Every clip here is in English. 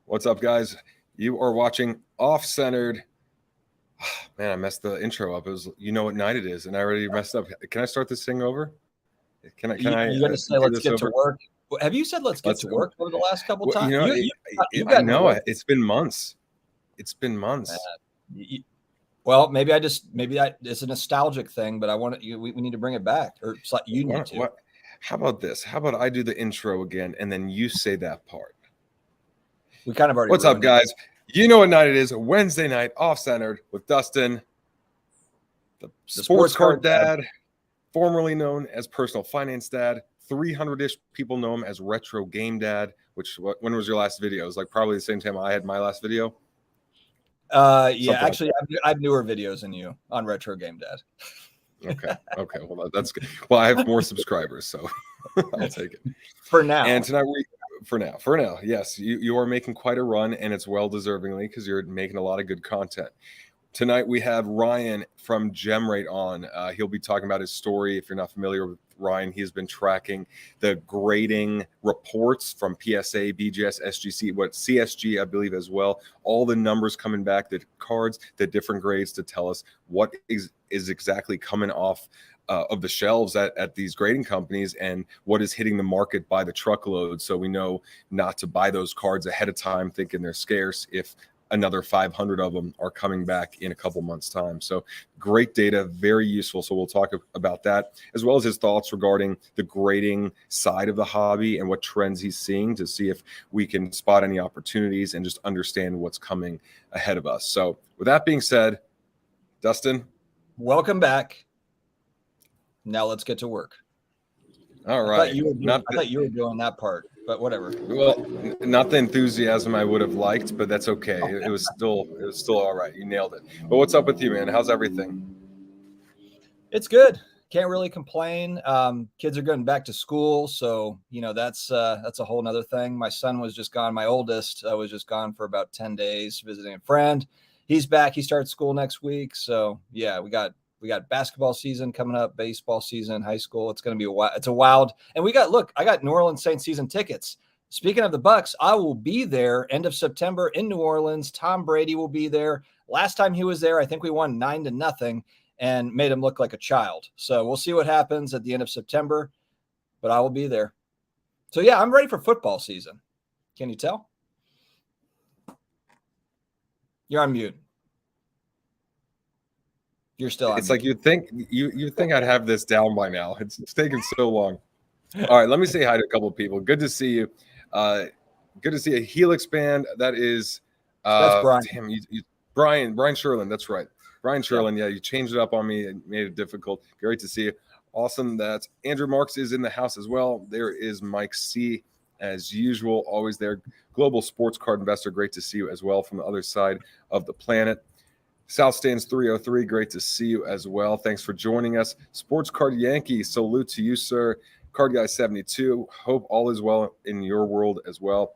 What's up, guys? You are watching Off-Centered. Man, I messed the intro up. It was, you know what night it is, and I already messed up. Can I start this thing over? Can I? You're going to say, let's get to work. Have you said let's get to work over the last couple times? I know it's been months. It's been months. Well, maybe it's a nostalgic thing, but I want to. We need to bring it back, or you need to. How about this? How about I do the intro again, and then you say that part? We kind of already. What's up, guys? You know what night it is? Wednesday night, Off-Centered with Dustin, the sports card dad, formerly known as personal finance dad. 300-ish people know him as retro game dad. When was your last video? It was like probably the same time I had my last video. Yeah, actually, I have newer videos than you on retro game dad. Okay. Well, that's good. Well, I have more subscribers, so I'll take it for now. And tonight for now, yes, you are making quite a run, and it's well deservingly because you're making a lot of good content. Tonight we have Ryan from Gemrate on. He'll be talking about his story. If you're not familiar with Ryan, he's been tracking the grading reports from PSA, BGS, SGC, CSG, I believe, as well. All the numbers coming back, the cards, the different grades to tell us what is exactly coming off of the shelves at these grading companies and what is hitting the market by the truckload. So we know not to buy those cards ahead of time thinking they're scarce if another 500 of them are coming back in a couple months' time. So great data, very useful. So we'll talk about that, as well as his thoughts regarding the grading side of the hobby and what trends he's seeing to see if we can spot any opportunities and just understand what's coming ahead of us. So with that being said, Dustin, welcome back. Now let's get to work. All right. I thought you were doing that part, but whatever. Well, not the enthusiasm I would have liked, but that's okay. It was still all right. You nailed it. But what's up with you, man? How's everything? It's good. Can't really complain. Kids are going back to school, so that's a whole nother thing. My son was just gone. My oldest was just gone for about 10 days visiting a friend. He's back. He starts school next week. So yeah, we got basketball season coming up, baseball season, high school. It's going to be it's a wild. And I got New Orleans Saints season tickets. Speaking of the Bucks, I will be there end of September in New Orleans. Tom Brady will be there. Last time he was there, I think we won 9-0 and made him look like a child. So we'll see what happens at the end of September, but I will be there. So yeah, I'm ready for football season. Can you tell? You're on mute. You're still on. It's like you think I'd have this down by now. It's taken so long. All right, let me say hi to a couple of people. Good to see you. Good to see a Helix band. That is that's Brian. Brian Sherlin. That's right. Brian Sherlin. Yeah, you changed it up on me and made it difficult. Great to see you. Awesome that Andrew Marks is in the house as well. There is Mike C. as usual, always there. Global sports card investor. Great to see you as well from the other side of the planet. South Stands 303, great to see you as well. Thanks for joining us. Sports Card Yankee, salute to you, sir. Card Guy 72, hope all is well in your world as well.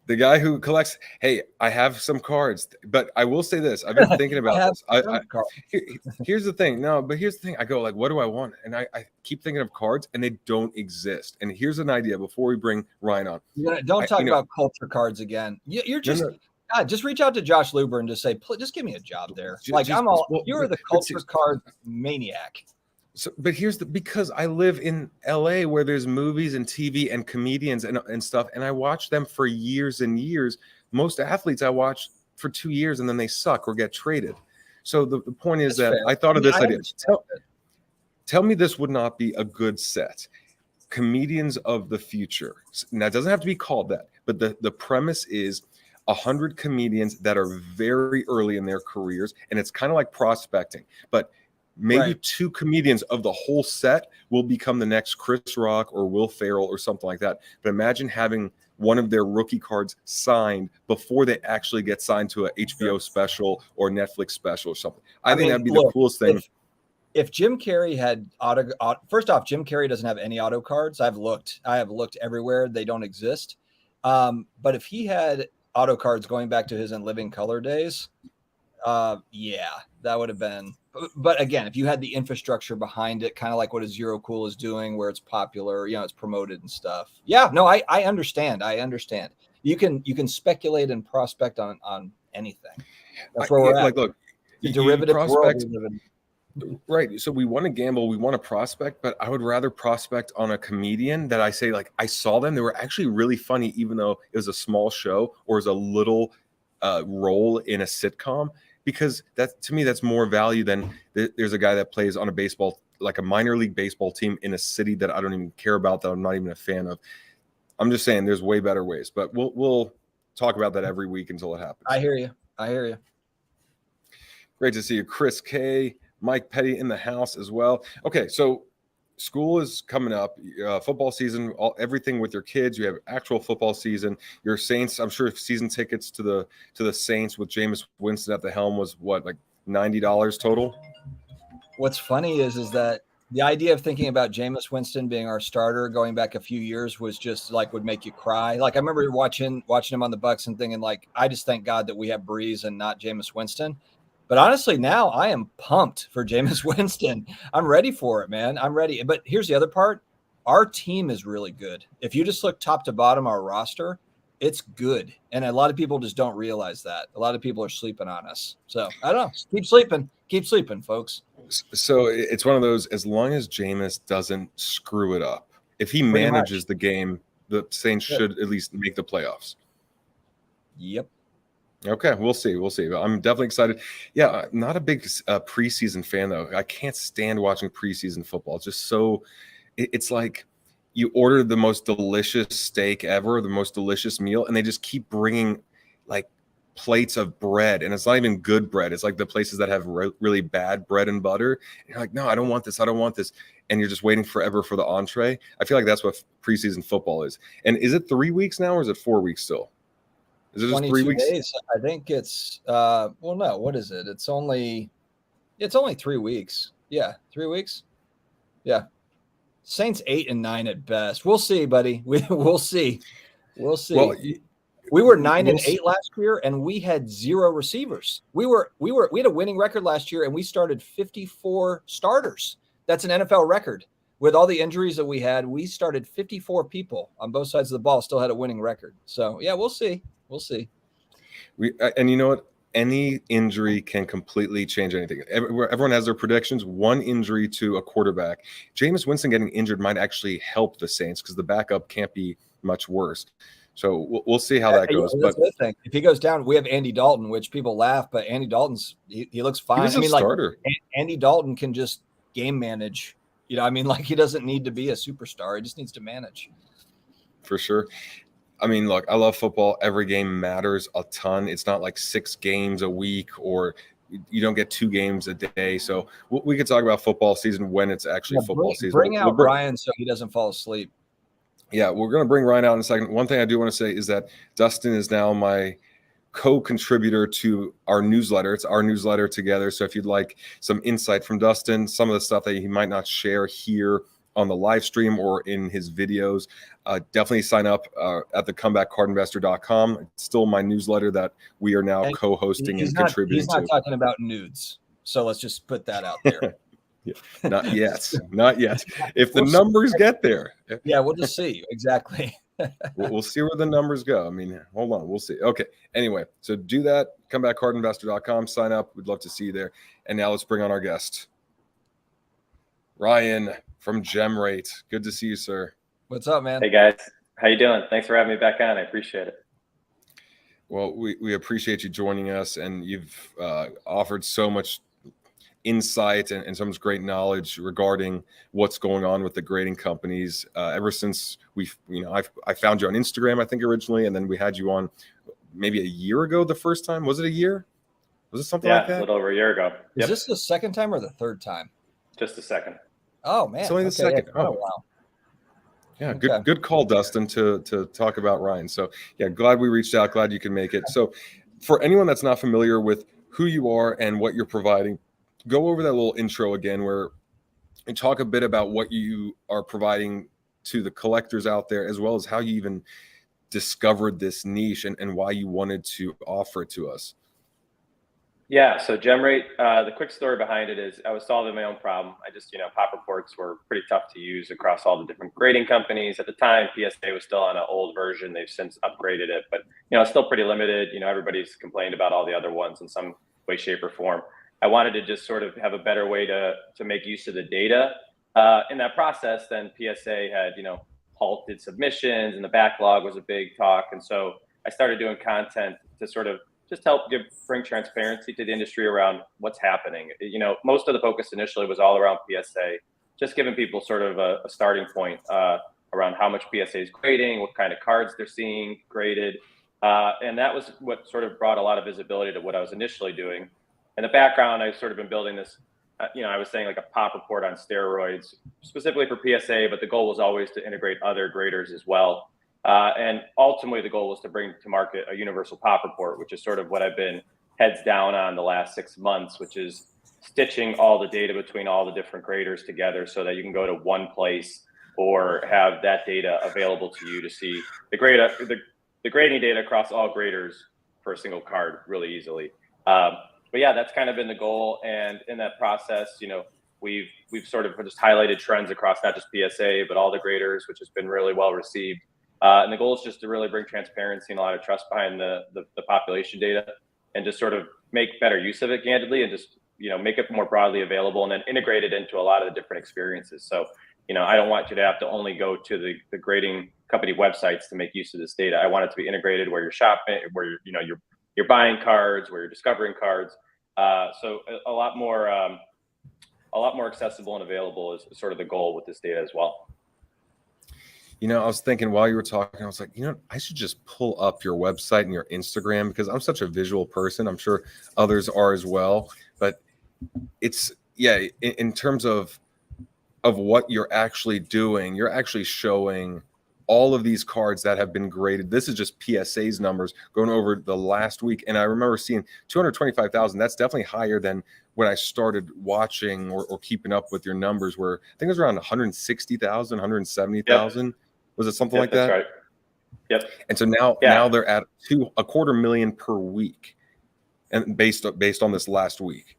The guy who collects, hey, I have some cards, but I will say this. I've been thinking about this. Here's the thing. No, but here's the thing. I go like, what do I want? And I keep thinking of cards and they don't exist. And here's an idea before we bring Ryan on. Don't talk about culture cards again. You're just... No. God, just reach out to Josh Luber and just say, just give me a job there. You're the culture card maniac. So, but because I live in LA where there's movies and TV and comedians and stuff, and I watch them for years and years. Most athletes I watch for 2 years and then they suck or get traded. So the point is that I thought of this idea. Tell me this would not be a good set. Comedians of the future. Now, it doesn't have to be called that, but the premise is 100 comedians that are very early in their careers, and it's kind of like prospecting, but maybe 2 comedians of the whole set will become the next Chris Rock or Will Ferrell or something like that. But imagine having one of their rookie cards signed before they actually get signed to a HBO special or Netflix special or something. I think that'd be the coolest thing. If Jim Carrey had first off, Jim Carrey doesn't have any auto cards. I have looked everywhere. They don't exist. But if he had auto cards going back to his In Living Color days, yeah, that would have been. But again, if you had the infrastructure behind it, kind of like what a Zero Cool is doing, where it's popular, it's promoted and stuff. Yeah, no, I understand. You can speculate and prospect on anything. That's where we're at. Like, look, the derivative world prospect, we live in. right? So we want to gamble, we want to prospect, but I would rather prospect on a comedian that I say, like, I saw them, they were actually really funny, even though it was a small show or is a little role in a sitcom, because that, to me, that's more value than there's a guy that plays on a baseball, like a minor league baseball team in a city that I don't even care about, that I'm not even a fan of. I'm just saying there's way better ways, but we'll talk about that every week until it happens. I hear you. Great to see you, Chris K, Mike Petty in the house as well. Okay, so school is coming up, football season, everything with your kids. You have actual football season. Your Saints, I'm sure season tickets to the Saints with Jameis Winston at the helm was what, like $90 total? What's funny is that the idea of thinking about Jameis Winston being our starter going back a few years was just like would make you cry. Like I remember watching him on the Bucs and thinking, like, I just thank God that we have Breeze and not Jameis Winston. But honestly, now I am pumped for Jameis Winston. I'm ready for it, man. I'm ready. But here's the other part. Our team is really good. If you just look top to bottom, our roster, it's good. And a lot of people just don't realize that. A lot of people are sleeping on us. So I don't know. Keep sleeping, folks. So it's one of those, as long as Jameis doesn't screw it up, if he manages the game, the Saints should at least make the playoffs. Yep. Okay, we'll see. I'm definitely excited. Yeah, not a big preseason fan, though. I can't stand watching preseason football. It's just so – it's like you order the most delicious steak ever, the most delicious meal, and they just keep bringing, like, plates of bread, and it's not even good bread. It's like the places that have really bad bread and butter. And you're like, no, I don't want this. And you're just waiting forever for the entree. I feel like that's what preseason football is. And is it 3 weeks now, or is it 4 weeks still? Is it just 3 weeks? Days. I think it's well, no, what is it? It's only 3 weeks. Yeah, 3 weeks. Yeah. Saints 8 and 9 at best. We'll see, buddy. We'll see. Well, we were 9 and 8 last year, and we had 0 receivers. We had a winning record last year, and we started 54 starters. That's an NFL record. With all the injuries that we had, we started 54 people on both sides of the ball, still had a winning record. So yeah, we'll see. And you know what? Any injury can completely change anything. Everyone has their predictions. One injury to a quarterback. Jameis Winston getting injured might actually help the Saints because the backup can't be much worse. So we'll see how that goes. But if he goes down, we have Andy Dalton, which people laugh, but Andy Dalton's he looks fine. He was a starter. Like Andy Dalton can just game manage. You know, I mean, like he doesn't need to be a superstar. He just needs to manage. For sure. I mean, look, I love football. Every game matters a ton. It's not like 6 games a week or you don't get 2 games a day. So we could talk about football season when it's actually football season. Bring out Ryan so he doesn't fall asleep. Yeah, we're going to bring Ryan out in a second. One thing I do want to say is that Dustin is now my co-contributor to our newsletter. It's our newsletter together. So if you'd like some insight from Dustin, some of the stuff that he might not share here on the live stream or in his videos, definitely sign up at thecomebackcardinvestor.com. It's still my newsletter that we are now co-hosting and contributing to. He's not talking about nudes. So let's just put that out there. Yeah, not yet. If the numbers get there. Yeah, we'll just see. Exactly. We'll see where the numbers go. I mean, hold on. We'll see. Okay. Anyway, so do that. Comebackcardinvestor.com. Sign up. We'd love to see you there. And now let's bring on our guest, Ryan from Gemrate. Good to see you, sir. What's up, man? Hey, guys. How you doing? Thanks for having me back on. I appreciate it. Well, we appreciate you joining us, and you've offered so much insight and so much great knowledge regarding what's going on with the grading companies. Ever since I found you on Instagram, I think originally, and then we had you on maybe a year ago. The first time, was it a year? Was it something like that? Yeah, a little over a year ago. Is this the second time or the third time? Just the second. Oh man, it's only the second. Yeah, wow. Yeah, good call, Dustin, to talk about Ryan. So yeah, glad we reached out. Glad you can make it. So for anyone that's not familiar with who you are and what you're providing, go over that little intro again where you talk a bit about what you are providing to the collectors out there, as well as how you even discovered this niche and why you wanted to offer it to us. Yeah, so Gemrate, the quick story behind it is I was solving my own problem. I just, pop reports were pretty tough to use across all the different grading companies. At the time, PSA was still on an old version. They've since upgraded it, but, it's still pretty limited. Everybody's complained about all the other ones in some way, shape, or form. I wanted to just sort of have a better way to make use of the data. In that process, then PSA had, halted submissions, and the backlog was a big talk. And so I started doing content to sort of just help bring transparency to the industry around what's happening. Most of the focus initially was all around PSA, just giving people sort of a starting point around how much PSA is grading, what kind of cards they're seeing graded. And that was what sort of brought a lot of visibility to what I was initially doing. In the background, I've sort of been building this, I was saying like a pop report on steroids, specifically for PSA, but the goal was always to integrate other graders as well. And ultimately, the goal was to bring to market a universal pop report, which is sort of what I've been heads down on the last 6 months, which is stitching all the data between all the different graders together so that you can go to one place or have that data available to you to see the grading data across all graders for a single card really easily. But yeah, that's kind of been the goal. And in that process, we've sort of just highlighted trends across not just PSA, but all the graders, which has been really well received. And the goal is just to really bring transparency and a lot of trust behind the population data and just sort of make better use of it candidly and just, make it more broadly available and then integrate it into a lot of the different experiences. So, I don't want you to have to only go to the grading company websites to make use of this data. I want it to be integrated where you're shopping, where you're buying cards, where you're discovering cards. So a lot more accessible and available is sort of the goal with this data as well. I was thinking while you were talking, I was like, I should just pull up your website and your Instagram because I'm such a visual person. I'm sure others are as well. But it's, in terms of what you're actually doing, you're actually showing all of these cards that have been graded. This is just PSA's numbers going over the last week. And I remember seeing 225,000. That's definitely higher than when I started watching or keeping up with your numbers, where I think it was around 160,000, 170,000. Yep. Was it something like that? That's right. Yep. And so now they're at $250,000 per week, and based on this last week.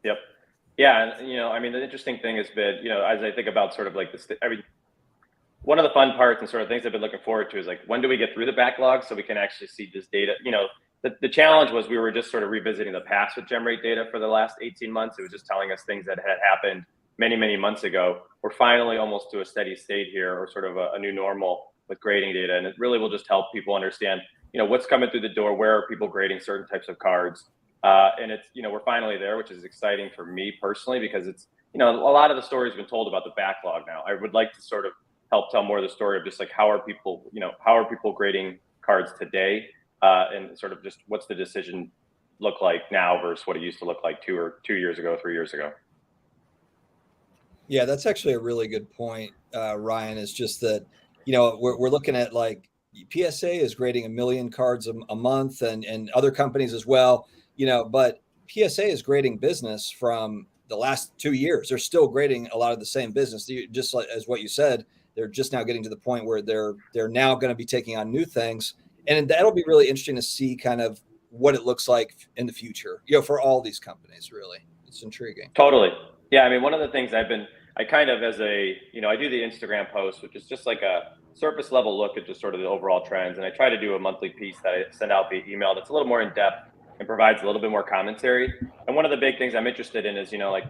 Yep. Yeah, and the interesting thing has been, as I think about sort of like this, one of the fun parts and sort of things I've been looking forward to is like, when do we get through the backlog so we can actually see this data? The challenge was we were just sort of revisiting the past with Gemrate data for the last 18 months. It was just telling us things that had happened many, many months ago. We're finally almost to a steady state here, or sort of a new normal with grading data. And it really will just help people understand, what's coming through the door, where are people grading certain types of cards. And it's, we're finally there, which is exciting for me personally, because it's, a lot of the story has been told about the backlog now. I would like to sort of help tell more of the story of just like, how are people grading cards today? And sort of just what's the decision look like now versus what it used to look like 2 years ago, 3 years ago. Yeah, that's actually a really good point, Ryan. Is just that, we're looking at like PSA is grading 1 million cards a month, and other companies as well, but PSA is grading business from the last 2 years. They're still grading a lot of the same business. Just like as what you said, they're just now getting to the point where they're now going to be taking on new things. And that'll be really interesting to see kind of what it looks like in the future, for all these companies, really. It's intriguing. Totally. Yeah. I mean, one of the things I kind of, as I do the Instagram post, which is just like a surface level look at just sort of the overall trends. And I try to do a monthly piece that I send out via email that's a little more in depth and provides a little bit more commentary. And one of the big things I'm interested in is, like,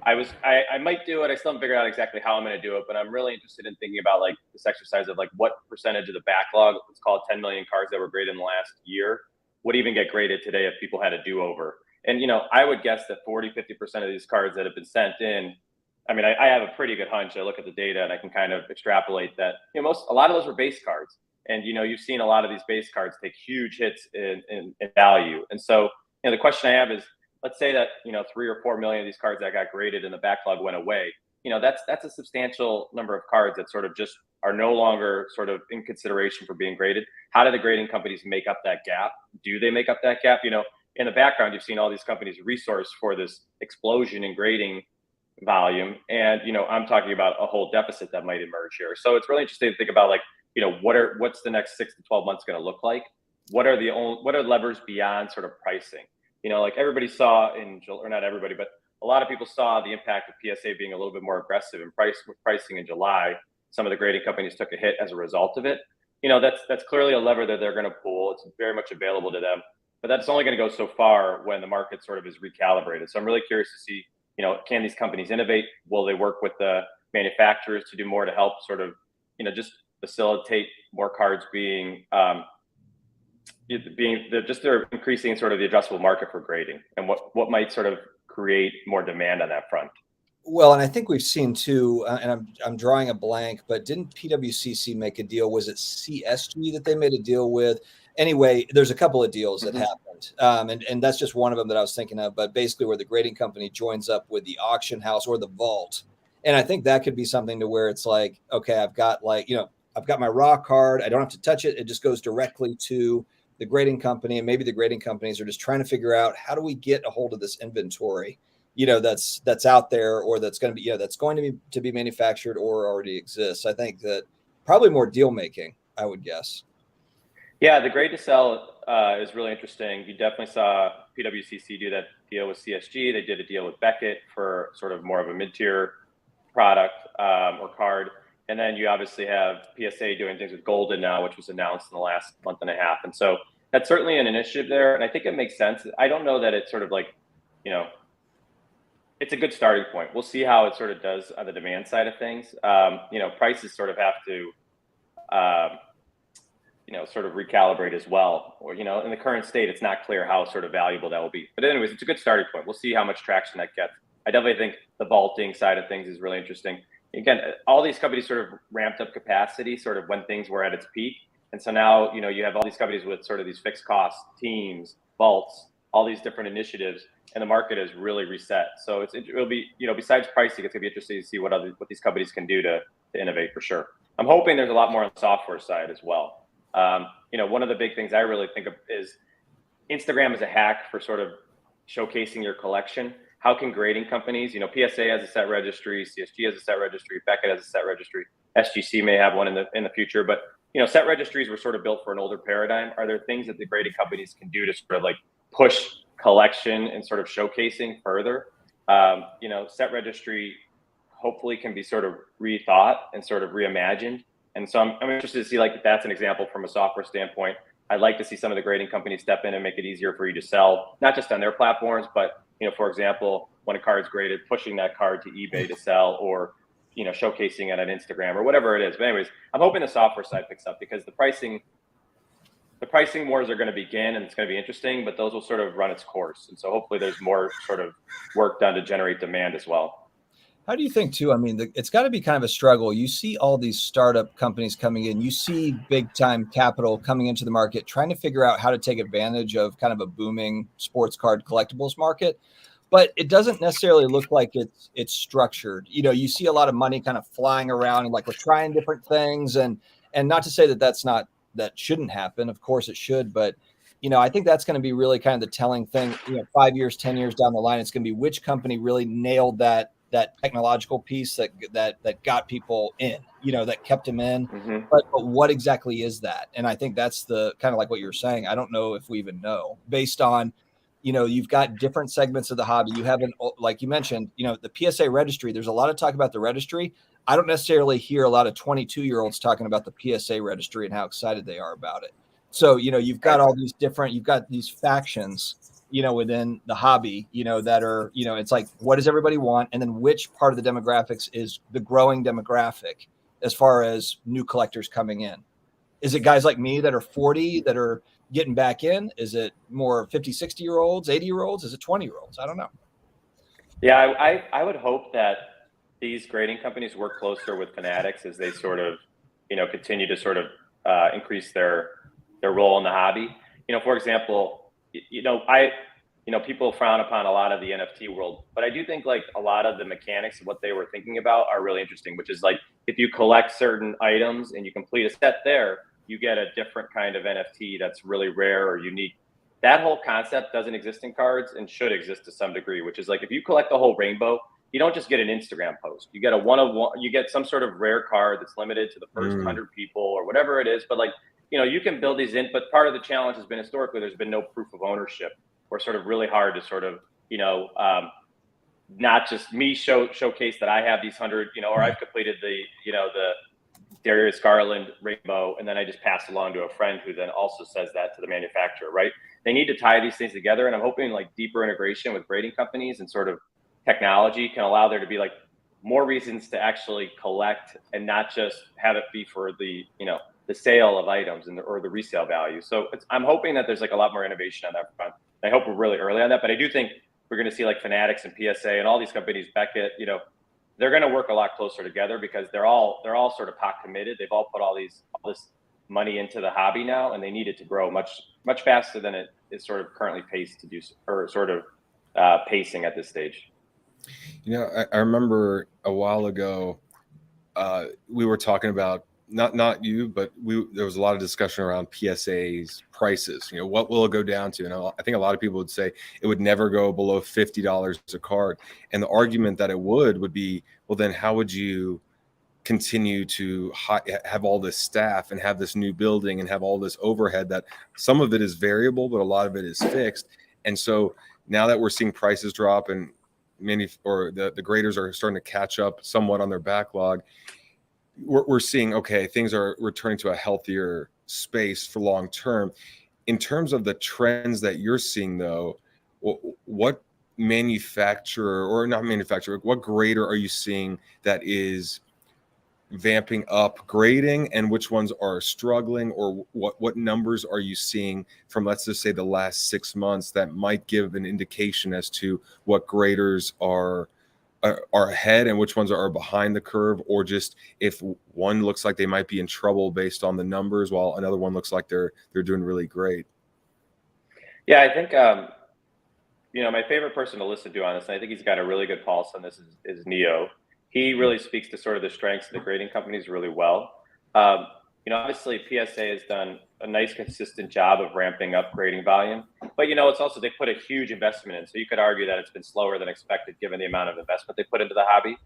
I might do it. I still haven't figured out exactly how I'm going to do it, but I'm really interested in thinking about like this exercise of like what percentage of the backlog, let's call it 10 million cards that were graded in the last year, would even get graded today if people had a do-over. And, I would guess that 40-50% of these cards that have been sent in, I mean, I have a pretty good hunch. I look at the data and I can kind of extrapolate that, a lot of those were base cards. And, you've seen a lot of these base cards take huge hits in value. And so, the question I have is, let's say that, 3 or 4 million of these cards that got graded and the backlog went away. That's a substantial number of cards that sort of just are no longer sort of in consideration for being graded. How do the grading companies make up that gap? Do they make up that gap? In the background, you've seen all these companies resource for this explosion in grading volume. And, I'm talking about a whole deficit that might emerge here. So it's really interesting to think about like, what's the next 6 to 12 months going to look like? What are levers beyond sort of pricing? like everybody saw or not everybody, but a lot of people saw the impact of PSA being a little bit more aggressive in pricing in July. Some of the grading companies took a hit as a result of it. That's clearly a lever that they're going to pull. It's very much available to them, but that's only going to go so far when the market sort of is recalibrated. So I'm really curious to see, can these companies innovate? Will they work with the manufacturers to do more to help sort of, just facilitate more cards they're increasing sort of the addressable market for grading, and what might sort of create more demand on that front. Well, and I think we've seen too, and I'm drawing a blank, but didn't PWCC make a deal? Was it CSG that they made a deal with? Anyway, there's a couple of deals that happened, and that's just one of them that I was thinking of. But basically, where the grading company joins up with the auction house or the vault, and I think that could be something to where it's like, okay, I've got my raw card, I don't have to touch it; it just goes directly to the grading company, and maybe the grading companies are just trying to figure out how do we get a hold of this inventory, that's out there, or that's going to be, that's going to be manufactured or already exists. I think that probably more deal making, I would guess. Yeah, the grade to sell is really interesting. You definitely saw PWCC do that deal with CSG. They did a deal with Beckett for sort of more of a mid-tier product or card. And then you obviously have PSA doing things with Golden now, which was announced in the last month and a half. And so that's certainly an initiative there. And I think it makes sense. I don't know that it's sort of like, it's a good starting point. We'll see how it sort of does on the demand side of things. Prices sort of have to, sort of recalibrate as well. Or, in the current state, it's not clear how sort of valuable that will be. But anyways, it's a good starting point. We'll see how much traction that gets. I definitely think the vaulting side of things is really interesting. Again, all these companies sort of ramped up capacity sort of when things were at its peak. And so now, you have all these companies with sort of these fixed costs, teams, vaults, all these different initiatives, and the market is really reset. So it'll be, besides pricing, it's gonna be interesting to see what these companies can do to innovate for sure. I'm hoping there's a lot more on the software side as well. One of the big things I really think of is Instagram is a hack for sort of showcasing your collection. How can grading companies, PSA has a set registry, CSG has a set registry, Beckett has a set registry, SGC may have one in the future, but set registries were sort of built for an older paradigm. Are there things that the grading companies can do to sort of like push collection and sort of showcasing further? Set registry hopefully can be sort of rethought and sort of reimagined. And so I'm interested to see like if that's an example from a software standpoint. I'd like to see some of the grading companies step in and make it easier for you to sell, not just on their platforms, but for example, when a card's graded, pushing that card to eBay to sell, or showcasing it on Instagram or whatever it is. But anyways, I'm hoping the software side picks up because the pricing wars are going to begin, and it's going to be interesting, but those will sort of run its course. And so hopefully there's more sort of work done to generate demand as well. How do you think too? I mean, it's got to be kind of a struggle. You see all these startup companies coming in, you see big time capital coming into the market, trying to figure out how to take advantage of kind of a booming sports card collectibles market. But it doesn't necessarily look like it's structured. You see a lot of money kind of flying around and like we're trying different things, and not to say that shouldn't happen. Of course it should, but I think that's going to be really kind of the telling thing. 5 years, 10 years down the line, it's going to be which company really nailed that technological piece that got people in, that kept them in. Mm-hmm. But what exactly is that? And I think that's the kind of like what you're saying. I don't know if we even know based on, you've got different segments of the hobby. You have like you mentioned, the PSA registry, there's a lot of talk about the registry. I don't necessarily hear a lot of 22-year-olds talking about the PSA registry and how excited they are about it. So, you've got all these you've got these factions, within the hobby, that are, it's like, what does everybody want? And then which part of the demographics is the growing demographic as far as new collectors coming in? Is it guys like me that are 40 that are getting back in? Is it more 50, 60-year-olds, 80-year-olds? Is it 20-year-olds? I don't know. Yeah, I would hope that these grading companies work closer with Fanatics as they sort of, continue to sort of increase their role in the hobby. For example, people frown upon a lot of the NFT world, but I do think like a lot of the mechanics of what they were thinking about are really interesting, which is like if you collect certain items and you complete a set there, you get a different kind of NFT that's really rare or unique. That whole concept doesn't exist in cards and should exist to some degree, which is like if you collect the whole rainbow, you don't just get an Instagram post. You get a one-of-one, you get some sort of rare card that's limited to the first 100 people or whatever it is. But like, you can build these in, but part of the challenge has been historically, there's been no proof of ownership or sort of really hard to sort of, not just me showcase that I have these 100, or I've completed the Darius Garland rainbow, and then I just pass along to a friend who then also says that to the manufacturer, right? They need to tie these things together, and I'm hoping like deeper integration with grading companies and sort of technology can allow there to be like more reasons to actually collect and not just have it be for the the sale of items or the resale value. So I'm hoping that there's like a lot more innovation on that front. I hope we're really early on that, but I do think we're going to see like Fanatics and PSA and all these companies, Beckett, they're going to work a lot closer together because they're all sort of POC committed. They've all put all this money into the hobby now, and they need it to grow much faster than it is sort of currently paced to do, or sort of pacing at this stage. I remember a while ago we were talking about not you, but there was a lot of discussion around PSA's prices. What will it go down to? And I think a lot of people would say it would never go below $50 a card. And the argument that it would be, well, then how would you continue to have all this staff and have this new building and have all this overhead that some of it is variable, but a lot of it is fixed. And so now that we're seeing prices drop and the graders are starting to catch up somewhat on their backlog, we're seeing, okay, things are returning to a healthier space for long term. In terms of the trends that you're seeing, though, what manufacturer, or not manufacturer, what grader are you seeing that is vamping up grading, and which ones are struggling, or what numbers are you seeing from, let's just say, the last 6 months that might give an indication as to what graders are ahead and which ones are behind the curve, or just if one looks like they might be in trouble based on the numbers while another one looks like they're doing really great? Yeah, I think my favorite person to listen to on this, and I think he's got a really good pulse on this, is Neo. He really speaks to sort of the strengths of the grading companies really well. Obviously PSA has done a nice consistent job of ramping up grading volume, but it's also, they put a huge investment in. So you could argue that it's been slower than expected given the amount of investment they put into the hobby.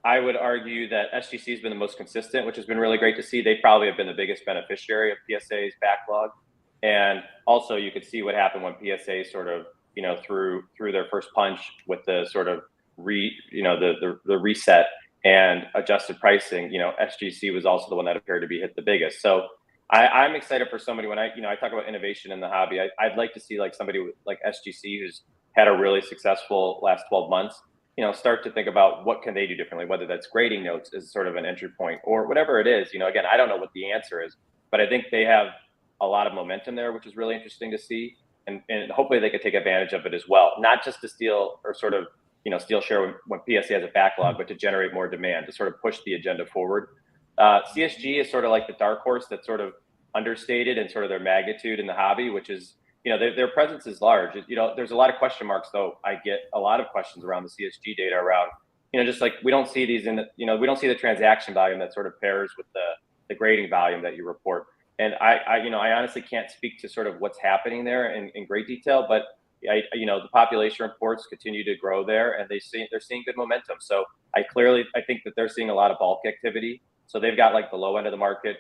I would argue that SGC has been the most consistent, which has been really great to see. They probably have been the biggest beneficiary of PSA's backlog. And also you could see what happened when PSA sort of, through their first punch with the sort of the reset and adjusted pricing. SGC was also the one that appeared to be hit the biggest. So I'm excited for somebody when I talk about innovation in the hobby. I'd like to see like somebody like SGC who's had a really successful last 12 months, start to think about what can they do differently, whether that's grading notes as sort of an entry point or whatever it is. Again, I don't know what the answer is, but I think they have a lot of momentum there, which is really interesting to see. And hopefully they could take advantage of it as well, not just to steal or sort of, steal share when PSA has a backlog, but to generate more demand, to sort of push the agenda forward. CSG is sort of like the dark horse that's sort of understated in sort of their magnitude in the hobby, which is, their presence is large. There's a lot of question marks, though. I get a lot of questions around the CSG data around, just like we don't see these in the, we don't see the transaction volume that sort of pairs with the grading volume that you report. And I honestly can't speak to sort of what's happening there in great detail, but the population reports continue to grow there, and they're seeing good momentum. So I think that they're seeing a lot of bulk activity. So they've got like the low end of the market.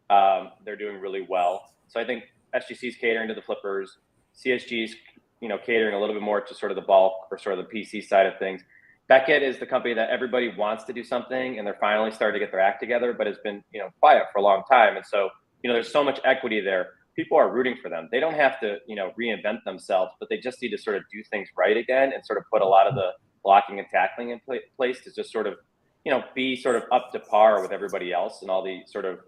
They're doing really well. So I think SGC's catering to the flippers. CSG's, catering a little bit more to sort of the bulk or sort of the PC side of things. Beckett is the company that everybody wants to do something, and they're finally starting to get their act together, but has been, quiet for a long time. And so, there's so much equity there. People are rooting for them. They don't have to, reinvent themselves, but they just need to sort of do things right again and sort of put a lot of the blocking and tackling in place to just sort of, be sort of up to par with everybody else and all the sort of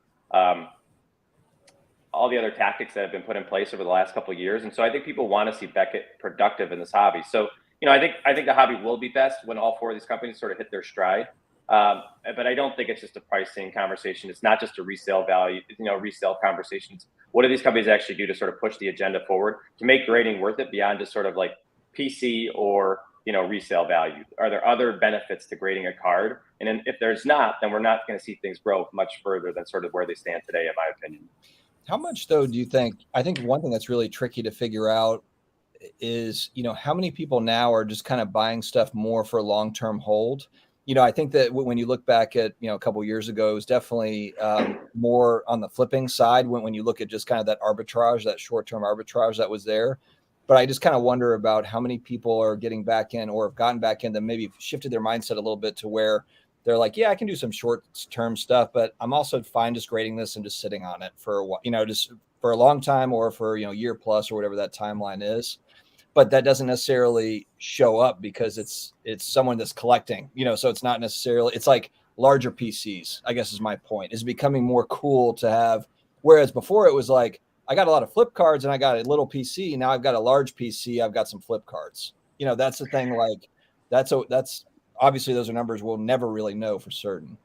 all the other tactics that have been put in place over the last couple of years. And so I think people want to see Beckett productive in this hobby. So, I think the hobby will be best when all four of these companies sort of hit their stride. But I don't think it's just a pricing conversation. It's not just a resale value, resale conversations. What do these companies actually do to sort of push the agenda forward to make grading worth it beyond just sort of like PC or, resale value? Are there other benefits to grading a card? And then if there's not, then we're not going to see things grow much further than sort of where they stand today, in my opinion. How much, though, do you think? I think one thing that's really tricky to figure out is, how many people now are just kind of buying stuff more for long-term hold? I think that when you look back at, a couple of years ago, it was definitely more on the flipping side when you look at just kind of that arbitrage, that short-term arbitrage that was there. But I just kind of wonder about how many people are getting back in or have gotten back in that maybe shifted their mindset a little bit to where they're like, yeah, I can do some short-term stuff, but I'm also fine just grading this and just sitting on it for a while, just for a long time or for, year plus or whatever that timeline is. But that doesn't necessarily show up because it's someone that's collecting, so it's not necessarily, it's like larger PCs, I guess is my point, is becoming more cool to have. Whereas before it was like, I got a lot of flip cards and I got a little PC. Now I've got a large PC. I've got some flip cards. That's the thing. Like that's obviously those are numbers we'll never really know for certain.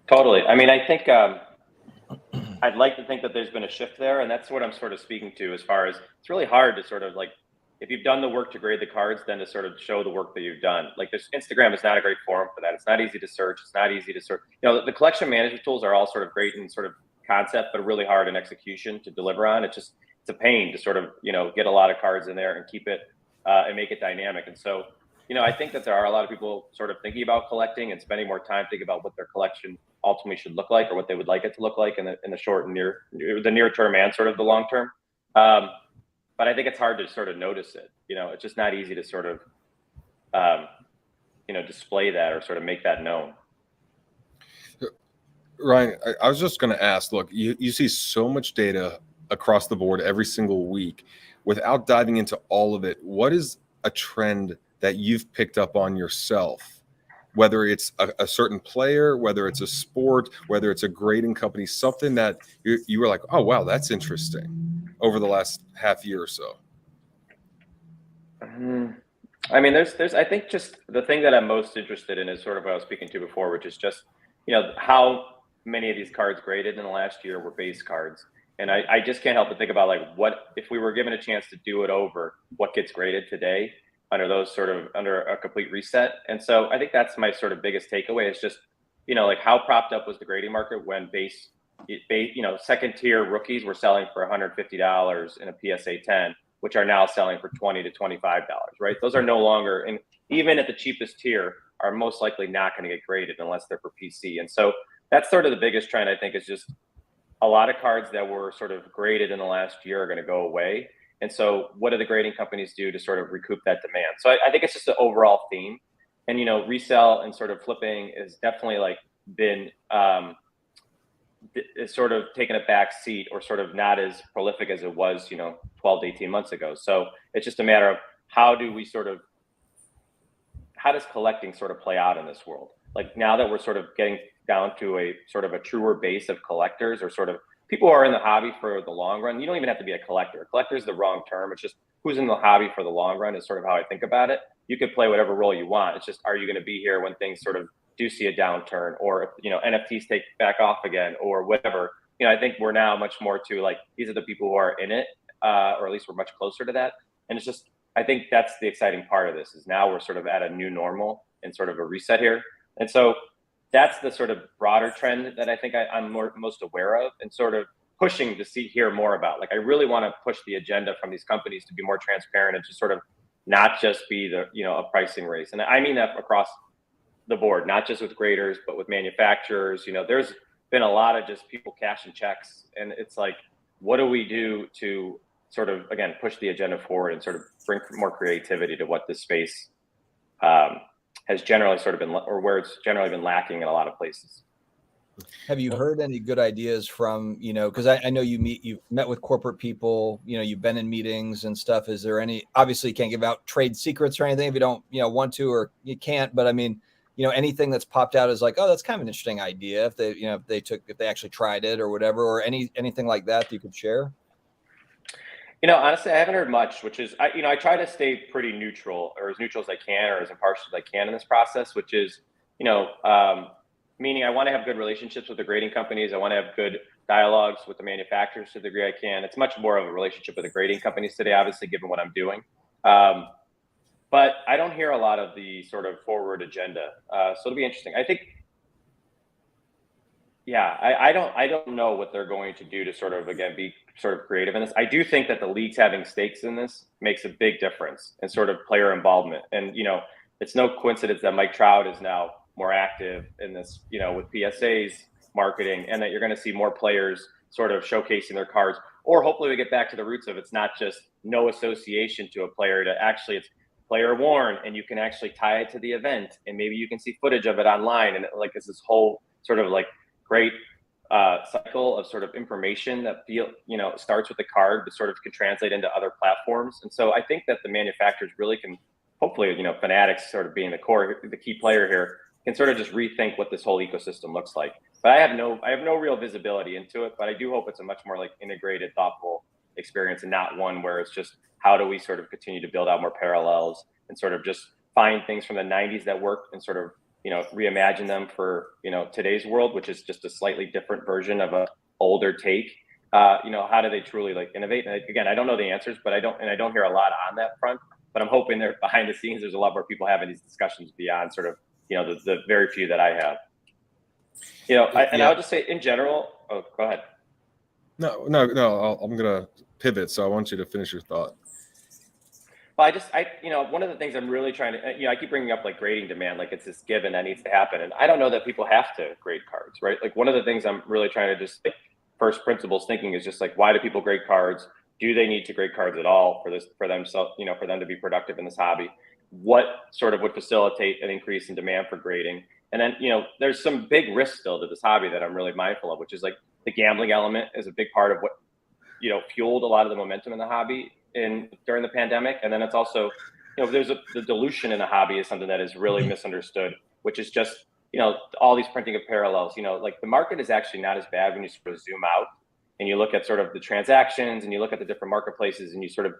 Totally. I mean, I think I'd like to think that there's been a shift there, and that's what I'm sort of speaking to as far as it's really hard to sort of like, if you've done the work to grade the cards, then to sort of show the work that you've done. Like this Instagram is not a great forum for that. It's not easy to search. It's not easy to sort. The collection management tools are all sort of great in sort of concept, but really hard in execution to deliver on. It's a pain to sort of, get a lot of cards in there and keep it and make it dynamic. And so, I think that there are a lot of people sort of thinking about collecting and spending more time thinking about what their collection ultimately should look like or what they would like it to look like in the short and the near term and sort of the long term. But I think it's hard to sort of notice it. It's just not easy to sort of, display that or sort of make that known. Ryan, I was just going to ask, look, you see so much data across the board every single week. Without diving into all of it, what is a trend that you've picked up on yourself, whether it's a certain player, whether it's a sport, whether it's a grading company, something that you were like, oh, wow, that's interesting over the last half year or so? I mean, there's, I think just the thing that I'm most interested in is sort of what I was speaking to before, which is just, how many of these cards graded in the last year were base cards. And I just can't help but think about like, what if we were given a chance to do it over, what gets graded today under a complete reset. And so I think that's my sort of biggest takeaway is just, like how propped up was the grading market when second tier rookies were selling for $150 in a PSA 10, which are now selling for $20 to $25, right? Those are no longer, and even at the cheapest tier, are most likely not going to get graded unless they're for PC. And so that's sort of the biggest trend, I think, is just a lot of cards that were sort of graded in the last year are going to go away. And so what do the grading companies do to sort of recoup that demand? So I think it's just an overall theme. And, resell and sort of flipping is definitely like been it's sort of taken a back seat or sort of not as prolific as it was, 12 to 18 months ago. So it's just a matter of how does collecting sort of play out in this world? Like now that we're sort of getting down to a sort of a truer base of collectors or sort of people who are in the hobby for the long run. You don't even have to be a collector. A collector is the wrong term. It's just who's in the hobby for the long run is sort of how I think about it. You could play whatever role you want. It's just, are you going to be here when things sort of do see a downturn, or if, NFTs take back off again or whatever? I think we're now much more to like, these are the people who are in it, or at least we're much closer to that. And it's just, I think that's the exciting part of this is now we're sort of at a new normal and sort of a reset here. And so that's the sort of broader trend that I think I'm most aware of and sort of pushing to hear more about. Like, I really want to push the agenda from these companies to be more transparent and to sort of not just be a pricing race. And I mean that across the board, not just with graders, but with manufacturers. There's been a lot of just people cashing checks, and it's like, what do we do to sort of, again, push the agenda forward and sort of bring more creativity to what this space has generally sort of been, or where it's generally been lacking in a lot of places. Have you heard any good ideas from, because I know you've met with corporate people, you've been in meetings and stuff. Is there any, obviously you can't give out trade secrets or anything if you don't, want to, or you can't, but I mean, anything that's popped out is like, oh, that's kind of an interesting idea if they, if they actually tried it or whatever, or anything like that you could share? Honestly, I haven't heard much, which is, I try to stay pretty neutral, or as neutral as I can, or as impartial as I can in this process, which is, meaning I want to have good relationships with the grading companies. I want to have good dialogues with the manufacturers to the degree I can. It's much more of a relationship with the grading companies today, obviously, given what I'm doing. But I don't hear a lot of the sort of forward agenda. So it'll be interesting. I think, I don't know what they're going to do to sort of, again, be sort of creative in this. I do think that the leagues having stakes in this makes a big difference in sort of player involvement. And, it's no coincidence that Mike Trout is now more active in this, with PSA's marketing, and that you're going to see more players sort of showcasing their cards, or hopefully we get back to the roots of it's not just no association to a player, to actually it's player worn, and you can actually tie it to the event, and maybe you can see footage of it online, and like it's this whole sort of like great cycle of sort of information that starts with the card, but sort of can translate into other platforms. And so I think that the manufacturers really can, hopefully, Fanatics sort of being the key player here, can sort of just rethink what this whole ecosystem looks like. But I have no real visibility into it, but I do hope it's a much more like integrated, thoughtful experience, and not one where it's just how do we sort of continue to build out more parallels and sort of just find things from the 90s that work and sort of reimagine them for today's world, which is just a slightly different version of a older take. How do they truly like innovate? And again, I don't know the answers, but I don't hear a lot on that front. But I'm hoping there behind the scenes, there's a lot more people having these discussions beyond sort of the very few that I have. I'll just say in general. Oh, go ahead. No. I'm gonna pivot, so I want you to finish your thought. Well, one of the things I'm really trying to, I keep bringing up like grading demand, like it's this given that needs to happen. And I don't know that people have to grade cards, right? Like one of the things I'm really trying to just like first principles thinking is just like, why do people grade cards? Do they need to grade cards at all for themselves, for them to be productive in this hobby? What sort of would facilitate an increase in demand for grading? And then, there's some big risks still to this hobby that I'm really mindful of, which is like the gambling element is a big part of what, fueled a lot of the momentum in the hobby during the pandemic. And then it's also, the dilution in the hobby is something that is really misunderstood, which is just, all these printing of parallels, like the market is actually not as bad when you sort of zoom out and you look at sort of the transactions and you look at the different marketplaces and you sort of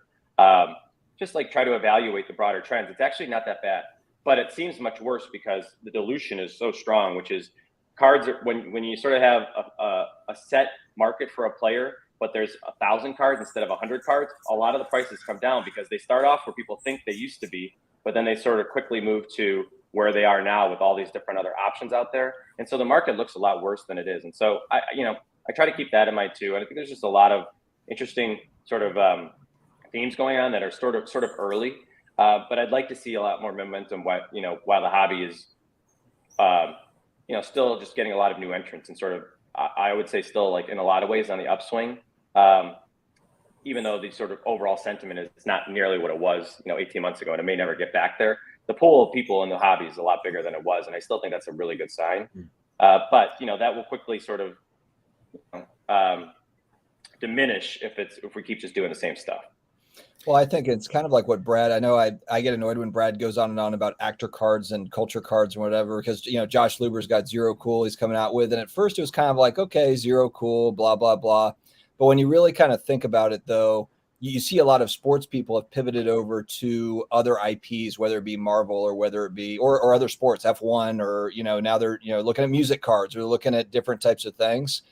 just like try to evaluate the broader trends. It's actually not that bad, but it seems much worse because the dilution is so strong, which is cards are, when you sort of have a set market for a player, but there's 1,000 cards instead of 100 cards, a lot of the prices come down because they start off where people think they used to be, but then they sort of quickly move to where they are now with all these different other options out there. And so the market looks a lot worse than it is. And so I try to keep that in mind too. And I think there's just a lot of interesting sort of themes going on that are sort of early, but I'd like to see a lot more momentum while the hobby is still just getting a lot of new entrants and sort of I would say still like in a lot of ways on the upswing, even though the sort of overall sentiment is not nearly what it was 18 months ago, and it may never get back there. The pool of people in the hobby is a lot bigger than it was, and I still think that's a really good sign. But that will quickly sort of diminish if we keep just doing the same stuff. Well, I think it's kind of like what Brad, I know I get annoyed when Brad goes on and on about actor cards and culture cards and whatever, because, Josh Luber's got Zero Cool he's coming out with. And at first it was kind of like, okay, Zero Cool, blah, blah, blah. But when you really kind of think about it, though, you see a lot of sports people have pivoted over to other IPs, whether it be Marvel or whether it be or other sports, F1, or, now they're, looking at music cards or looking at different types of things,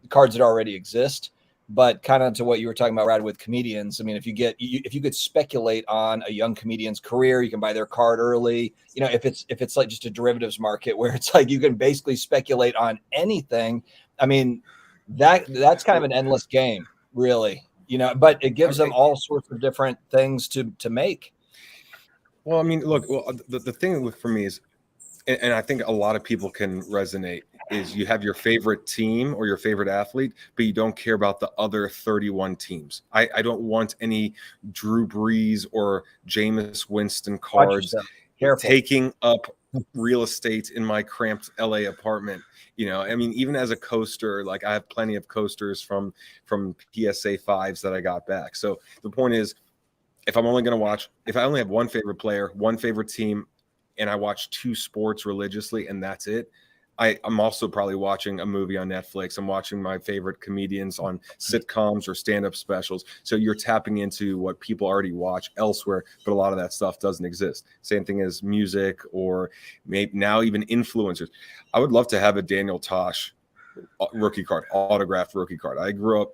cards that already exist. But kind of to what you were talking about, Brad, with comedians. I mean, if you could speculate on a young comedian's career, you can buy their card early. If it's like just a derivatives market where it's like you can basically speculate on anything. I mean, that's kind of an endless game, really. But it gives them all sorts of different things to make. Well, I mean, look, the thing for me is, and I think a lot of people can resonate, is you have your favorite team or your favorite athlete, but you don't care about the other 31 teams. I don't want any Drew Brees or Jameis Winston cards taking up real estate in my cramped LA apartment. I mean, even as a coaster, like I have plenty of coasters from PSA 5s that I got back. So the point is, if I only have one favorite player, one favorite team, and I watch 2 sports religiously, and that's it, I'm also probably watching a movie on Netflix. I'm watching my favorite comedians on sitcoms or stand-up specials. So you're tapping into what people already watch elsewhere, but a lot of that stuff doesn't exist. Same thing as music, or maybe now even influencers. I would love to have a Daniel Tosh rookie card, autographed rookie card.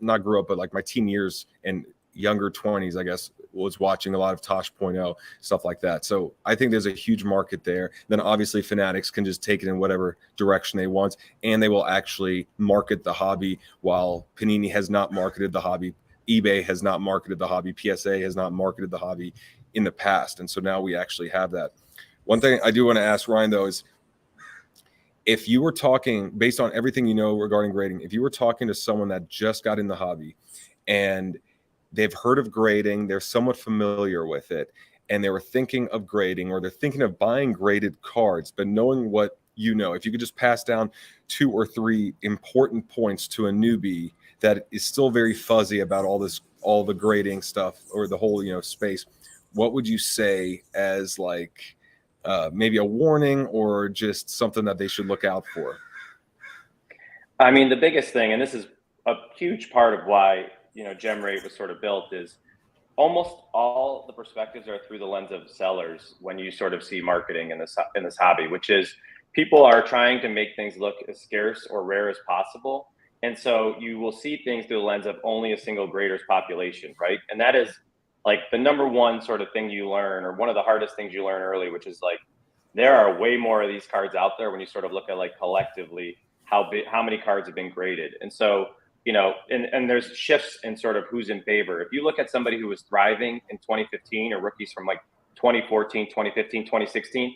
Not grew up, but like my teen years and younger 20s, I guess, was watching a lot of Tosh.0, stuff like that. So I think there's a huge market there. Then obviously Fanatics can just take it in whatever direction they want, and they will actually market the hobby, while Panini has not marketed the hobby. eBay has not marketed the hobby. PSA has not marketed the hobby in the past. And so now we actually have that. One thing I do want to ask Ryan, though, is If you were talking, based on everything you know regarding grading, if you were talking to someone that just got in the hobby and they've heard of grading, they're somewhat familiar with it, and they were thinking of grading, or they're thinking of buying graded cards, but knowing what you know, if you could just pass down 2 or 3 important points to a newbie that is still very fuzzy about all the grading stuff or the whole, space, what would you say as like maybe a warning or just something that they should look out for? I mean, the biggest thing, and this is a huge part of why, Gemrate was sort of built, is almost all the perspectives are through the lens of sellers when you sort of see marketing in this hobby, which is people are trying to make things look as scarce or rare as possible. And so you will see things through the lens of only a single grader's population, right? And that is like the number one sort of thing you learn, or one of the hardest things you learn early, which is like, there are way more of these cards out there when you sort of look at like collectively how many cards have been graded. And so, and there's shifts in sort of who's in favor. If you look at somebody who was thriving in 2015, or rookies from like 2014, 2015, 2016,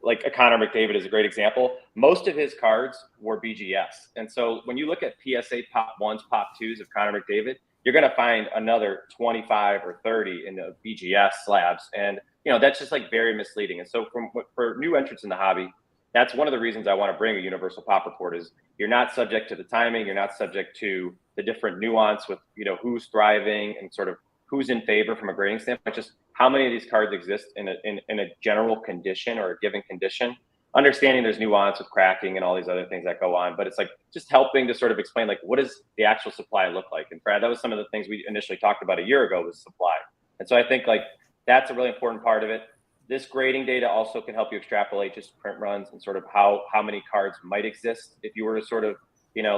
like a Connor McDavid is a great example. Most of his cards were BGS. And so when you look at PSA pop 1s, pop 2s of Connor McDavid, you're going to find another 25 or 30 in the BGS slabs. And, that's just like very misleading. And so for new entrants in the hobby, that's one of the reasons I want to bring a universal pop report, is you're not subject to the timing. You're not subject to the different nuance with, who's thriving and sort of who's in favor from a grading standpoint, just how many of these cards exist in a general condition or a given condition. Understanding there's nuance with cracking and all these other things that go on, but it's like just helping to sort of explain, like, what does the actual supply look like? And Brad, that was some of the things we initially talked about a year ago, was supply. And so I think like that's a really important part of it. This grading data also can help you extrapolate just print runs and sort of how many cards might exist if you were to sort of,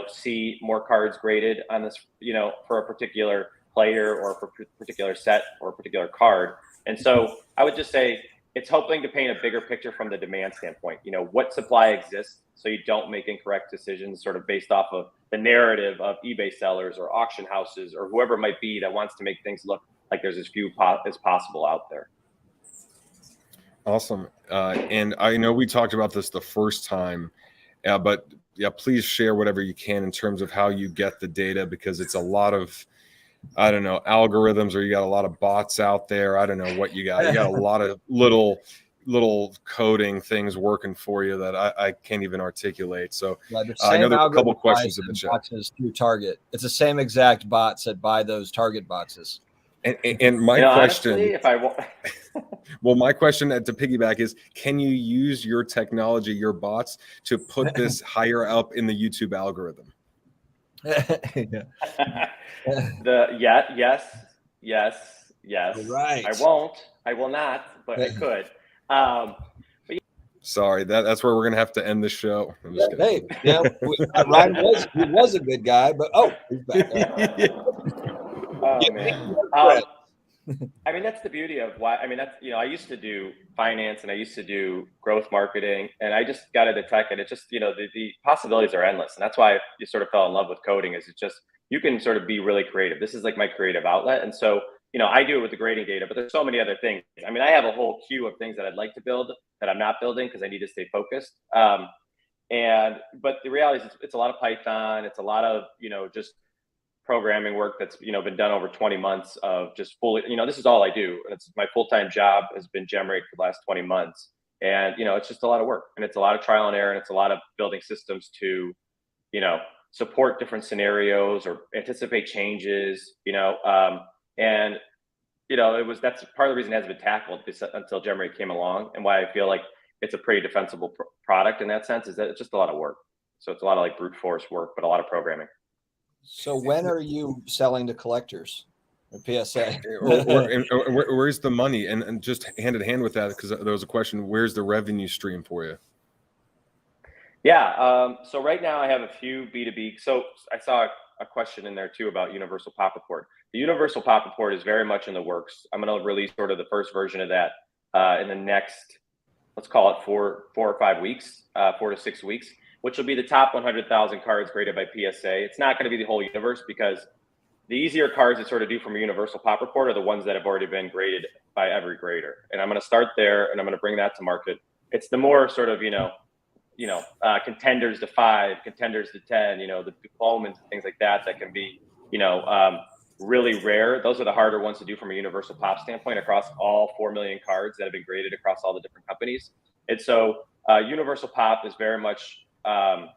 see more cards graded on this, for a particular player or for a particular set or a particular card. And so I would just say it's hoping to paint a bigger picture from the demand standpoint, what supply exists, so you don't make incorrect decisions sort of based off of the narrative of eBay sellers or auction houses or whoever it might be that wants to make things look like there's as few as possible out there. Awesome. And I know we talked about this the first time, but yeah, please share whatever you can in terms of how you get the data, because it's a lot of, I don't know, algorithms, or you got a lot of bots out there. I don't know what you got. You got a lot of little coding things working for you that I can't even articulate. So I know there are a couple questions in the chat. Boxes through Target. It's the same exact bots that buy those Target boxes. And my question, honestly, if I want, well, my question to piggyback is, can you use your technology, your bots, to put this higher up in the YouTube algorithm? Yes. Right. I will not, but I could. Sorry, that's where we're gonna have to end the show. I'm just kidding. Hey, Ryan was a good guy, but he's back. Oh man. I mean, that's the beauty of why. I mean, that's, I used to do finance and I used to do growth marketing, and I just got into tech, and it just, the possibilities are endless. And that's why you sort of fell in love with coding, is it's just, you can sort of be really creative. This is like my creative outlet. And so, I do it with the grading data, but there's so many other things. I mean, I have a whole queue of things that I'd like to build that I'm not building because I need to stay focused. But the reality is it's a lot of Python. It's a lot of, just programming work that's been done over 20 months of just fully, this is all I do, and it's my full-time job has been Gemrate for the last 20 months, and it's just a lot of work, and it's a lot of trial and error, and it's a lot of building systems to support different scenarios or anticipate changes, and that's part of the reason it hasn't been tackled until Gemrate came along, and why I feel like it's a pretty defensible product in that sense, is that it's just a lot of work. So it's a lot of like brute force work, but a lot of programming. So when are you selling to collectors or PSA? Where's the money? And just hand in hand with that, because there was a question, where's the revenue stream for you? Yeah. So right now I have a few B2B. So I saw a question in there too about Universal Pop Report. The Universal Pop Report is very much in the works. I'm going to release sort of the first version of that in the next, let's call it 4 or 5 weeks, 4 to 6 weeks, which will be the top 100,000 cards graded by PSA. It's not going to be the whole universe, because the easier cards to sort of do from a Universal Pop Report are the ones that have already been graded by every grader. And I'm going to start there, and I'm going to bring that to market. It's the more sort of, contenders to 5, contenders to 10, the Bowmans and things like that can be, really rare. Those are the harder ones to do from a universal pop standpoint across all 4 million cards that have been graded across all the different companies. And so universal pop is very much on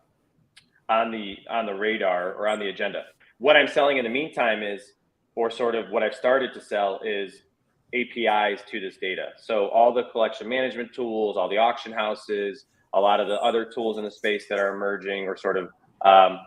the radar or on the agenda. What I'm selling in the meantime is, or sort of what I've started to sell is APIs to this data. So all the collection management tools, all the auction houses, a lot of the other tools in the space that are emerging or sort of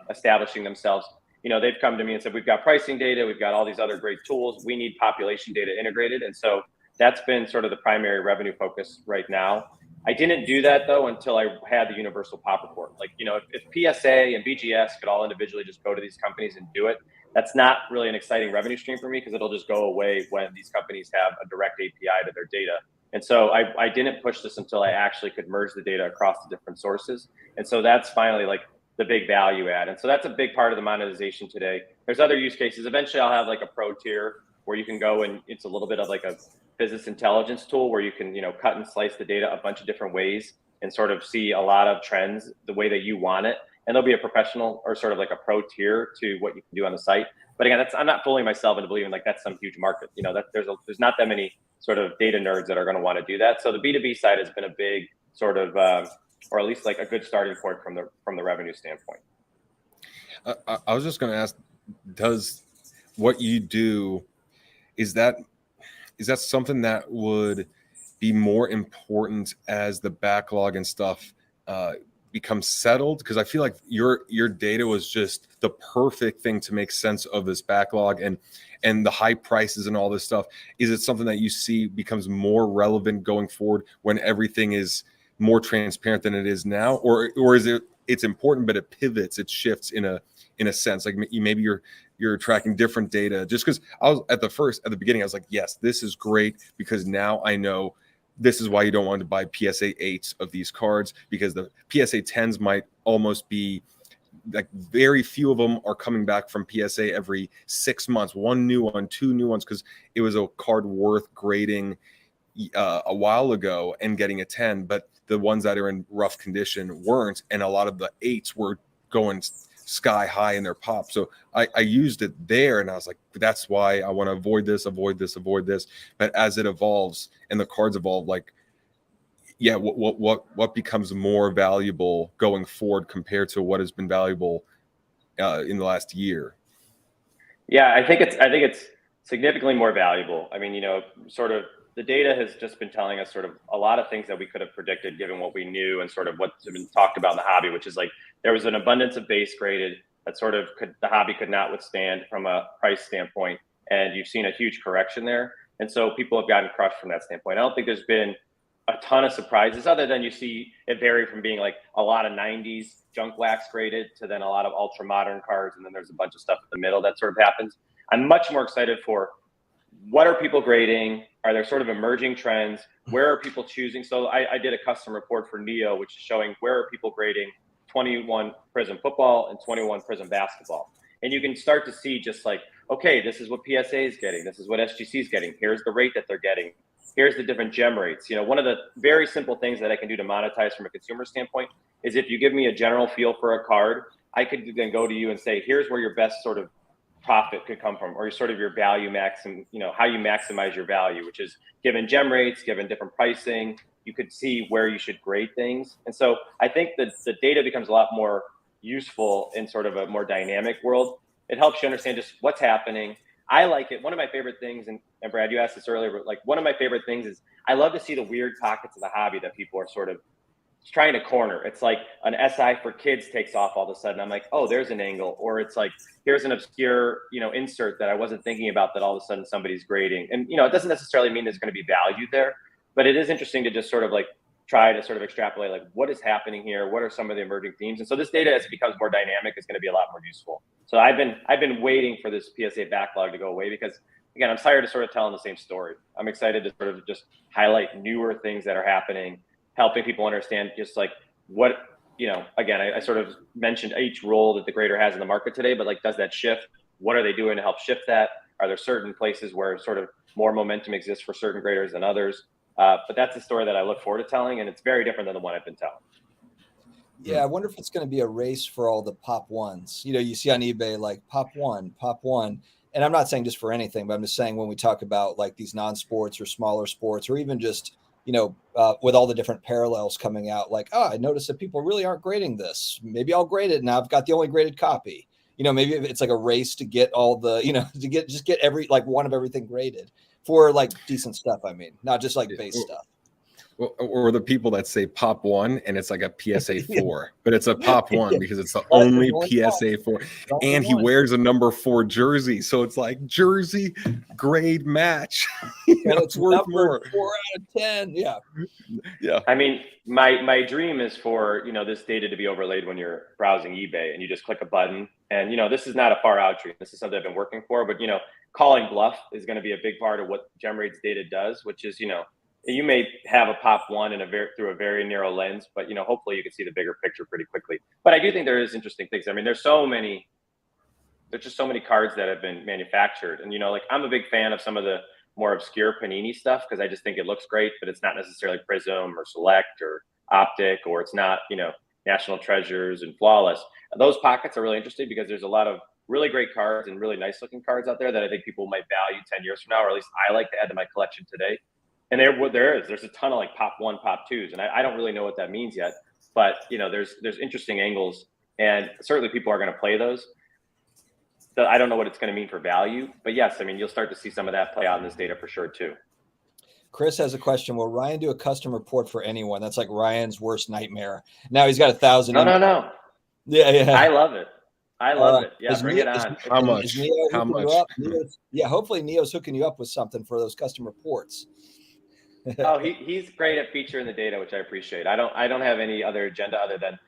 establishing themselves, they've come to me and said, we've got pricing data, we've got all these other great tools, we need population data integrated. And so that's been sort of the primary revenue focus right now. I didn't do that though until I had the universal pop report. Like, if PSA and BGS could all individually just go to these companies and do it, that's not really an exciting revenue stream for me because it'll just go away when these companies have a direct API to their data. And so I didn't push this until I actually could merge the data across the different sources. And so that's finally like the big value add. And so that's a big part of the monetization today. There's other use cases. Eventually I'll have like a pro tier where you can go and it's a little bit of like a business intelligence tool where you can, cut and slice the data a bunch of different ways and sort of see a lot of trends the way that you want it. And there'll be a professional or sort of like a pro tier to what you can do on the site. But again, I'm not fooling myself into believing like that's some huge market. That there's not that many sort of data nerds that are going to want to do that. So the B2B side has been a big sort of, or at least like a good starting point from the revenue standpoint. I was just going to ask, does what you do, is that something that would be more important as the backlog and stuff becomes settled? Because I feel like your data was just the perfect thing to make sense of this backlog and the high prices and all this stuff. Is it something that you see becomes more relevant going forward when everything is more transparent than it is now, or is it's important but it pivots, it shifts in a sense? Like maybe you're tracking different data? Just because I was at the beginning, I was like, yes, this is great because now I know this is why you don't want to buy PSA 8s of these cards, because the PSA 10s might almost be like very few of them are coming back from PSA every 6 months, 1 new one, 2 new ones, because it was a card worth grading a while ago and getting a 10, but the ones that are in rough condition weren't, and a lot of the 8s were going sky high in their pop. So I used it there and I was like, that's why I want to avoid this. But as it evolves and the cards evolve, like, yeah, what becomes more valuable going forward compared to what has been valuable in the last year? Yeah, I think it's significantly more valuable. I mean, sort of the data has just been telling us sort of a lot of things that we could have predicted given what we knew and sort of what's been talked about in the hobby, which is like there was an abundance of base graded that sort of the hobby could not withstand from a price standpoint. And you've seen a huge correction there. And so people have gotten crushed from that standpoint. I don't think there's been a ton of surprises other than you see it vary from being like a lot of 90s junk wax graded to then a lot of ultra modern cards. And then there's a bunch of stuff in the middle that sort of happens. I'm much more excited for what are people grading? Are there sort of emerging trends? Where are people choosing? So I did a custom report for Neo, which is showing where are people grading 21 Prism football and 21 Prism basketball. And you can start to see just like, okay, this is what PSA is getting. This is what SGC is getting. Here's the rate that they're getting. Here's the different gem rates. One of the very simple things that I can do to monetize from a consumer standpoint is if you give me a general feel for a card, I could then go to you and say, here's where your best sort of profit could come from, or sort of your value how you maximize your value, which is given gem rates, given different pricing, you could see where you should grade things. And so I think that the data becomes a lot more useful in sort of a more dynamic world. It helps you understand just what's happening. I like it. One of my favorite things, and Brad, you asked this earlier, but like one of my favorite things is I love to see the weird pockets of the hobby that people are sort of trying to corner. It's like an SI for kids takes off all of a sudden. I'm like, oh, there's an angle. Or it's like, here's an obscure, insert that I wasn't thinking about that all of a sudden somebody's grading. And, it doesn't necessarily mean there's going to be value there, but it is interesting to just sort of like try to sort of extrapolate, like what is happening here? What are some of the emerging themes? And so this data, as it becomes more dynamic, is going to be a lot more useful. So I've been waiting for this PSA backlog to go away because, again, I'm tired of sort of telling the same story. I'm excited to sort of just highlight newer things that are happening, helping people understand just like what, again, I sort of mentioned each role that the grader has in the market today, but like, does that shift? What are they doing to help shift that? Are there certain places where sort of more momentum exists for certain graders than others? But that's the story that I look forward to telling, and it's very different than the one I've been telling. Yeah, I wonder if it's going to be a race for all the pop ones. You know, you see on eBay like pop one. And I'm not saying just for anything, but I'm just saying when we talk about like these non-sports or smaller sports, or even just, you know, with all the different parallels coming out, like, oh, I noticed that people really aren't grading this. Maybe I'll grade it now. I've got the only graded copy. You know, maybe it's like a race to get all the, you know, to get every, like one of everything graded for like decent stuff. I mean, not just like base stuff. Or the people that say pop one and it's like a PSA 4, but it's a pop one because it's the Right, only there's only PSA 4, only and he one. wears a number 4 jersey, so it's like jersey grade match. And it's worth more. 4 out of 10. Yeah. Yeah. I mean, my dream is for, you know, this data to be overlaid when you're browsing eBay and you just click a button. And, you know, this is not a far out dream. This is something I've been working for, but, you know, calling bluff is going to be a big part of what Gemrate's data does, which is, you know, you may have a pop one through a very narrow lens, but, you know, hopefully you can see the bigger picture pretty quickly. But I do think there is interesting things. I mean, there's just so many cards that have been manufactured. And, you know, like I'm a big fan of some of the more obscure Panini stuff because I just think it looks great, but it's not necessarily Prism or Select or Optic, or it's not, you know, National Treasures and Flawless. Those pockets are really interesting because there's a lot of really great cards and really nice looking cards out there that I think people might value 10 years from now, or at least I like to add to my collection today. And there's a ton of like pop one, pop twos. And I don't really know what that means yet, but you know, there's interesting angles, and certainly people are going to play those. So I don't know what it's going to mean for value, but yes, I mean, you'll start to see some of that play out in this data for sure too. Chris has a question. Will Ryan do a custom report for anyone? That's like Ryan's worst nightmare. Now he's got 1,000. No. Yeah. I love it. Yeah, bring it on. How much? How much? Yeah, hopefully Neo's hooking you up with something for those custom reports. Oh, he's great at featuring the data, which I appreciate. I don't have any other agenda other than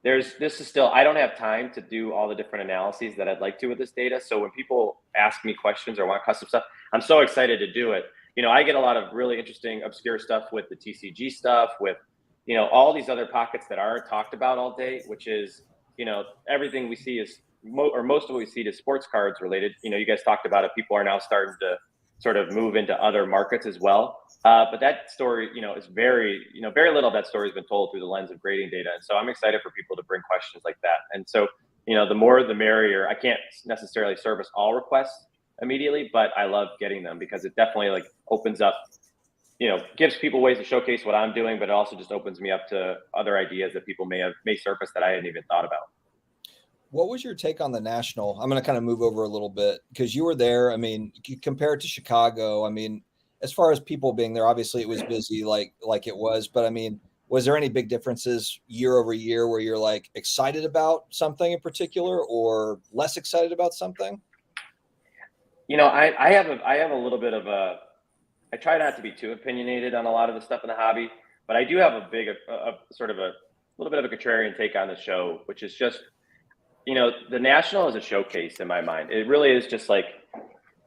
I don't have time to do all the different analyses that I'd like to with this data. So when people ask me questions or want custom stuff, I'm so excited to do it. You know, I get a lot of really interesting obscure stuff with the TCG stuff, with, you know, all these other pockets that aren't talked about all day, which is, you know, everything we see is most of what we see is sports cards related. You know, you guys talked about it. People are now starting to sort of move into other markets as well. But that story, you know, is very little of that story has been told through the lens of grading data. And so I'm excited for people to bring questions like that. And so, you know, the more the merrier. I can't necessarily service all requests immediately, but I love getting them because it definitely like opens up, you know, gives people ways to showcase what I'm doing, but it also just opens me up to other ideas that people may surface that I hadn't even thought about. What was your take on the National? I'm going to kind of move over a little bit because you were there. I mean, compared to Chicago, I mean, as far as people being there, obviously it was busy like it was, but I mean, was there any big differences year over year where you're like excited about something in particular or less excited about something? You know, I have a little bit of I try not to be too opinionated on a lot of the stuff in the hobby, but I do have a little bit of a contrarian take on the show, which is just, you know, the National is a showcase in my mind. It really is just like,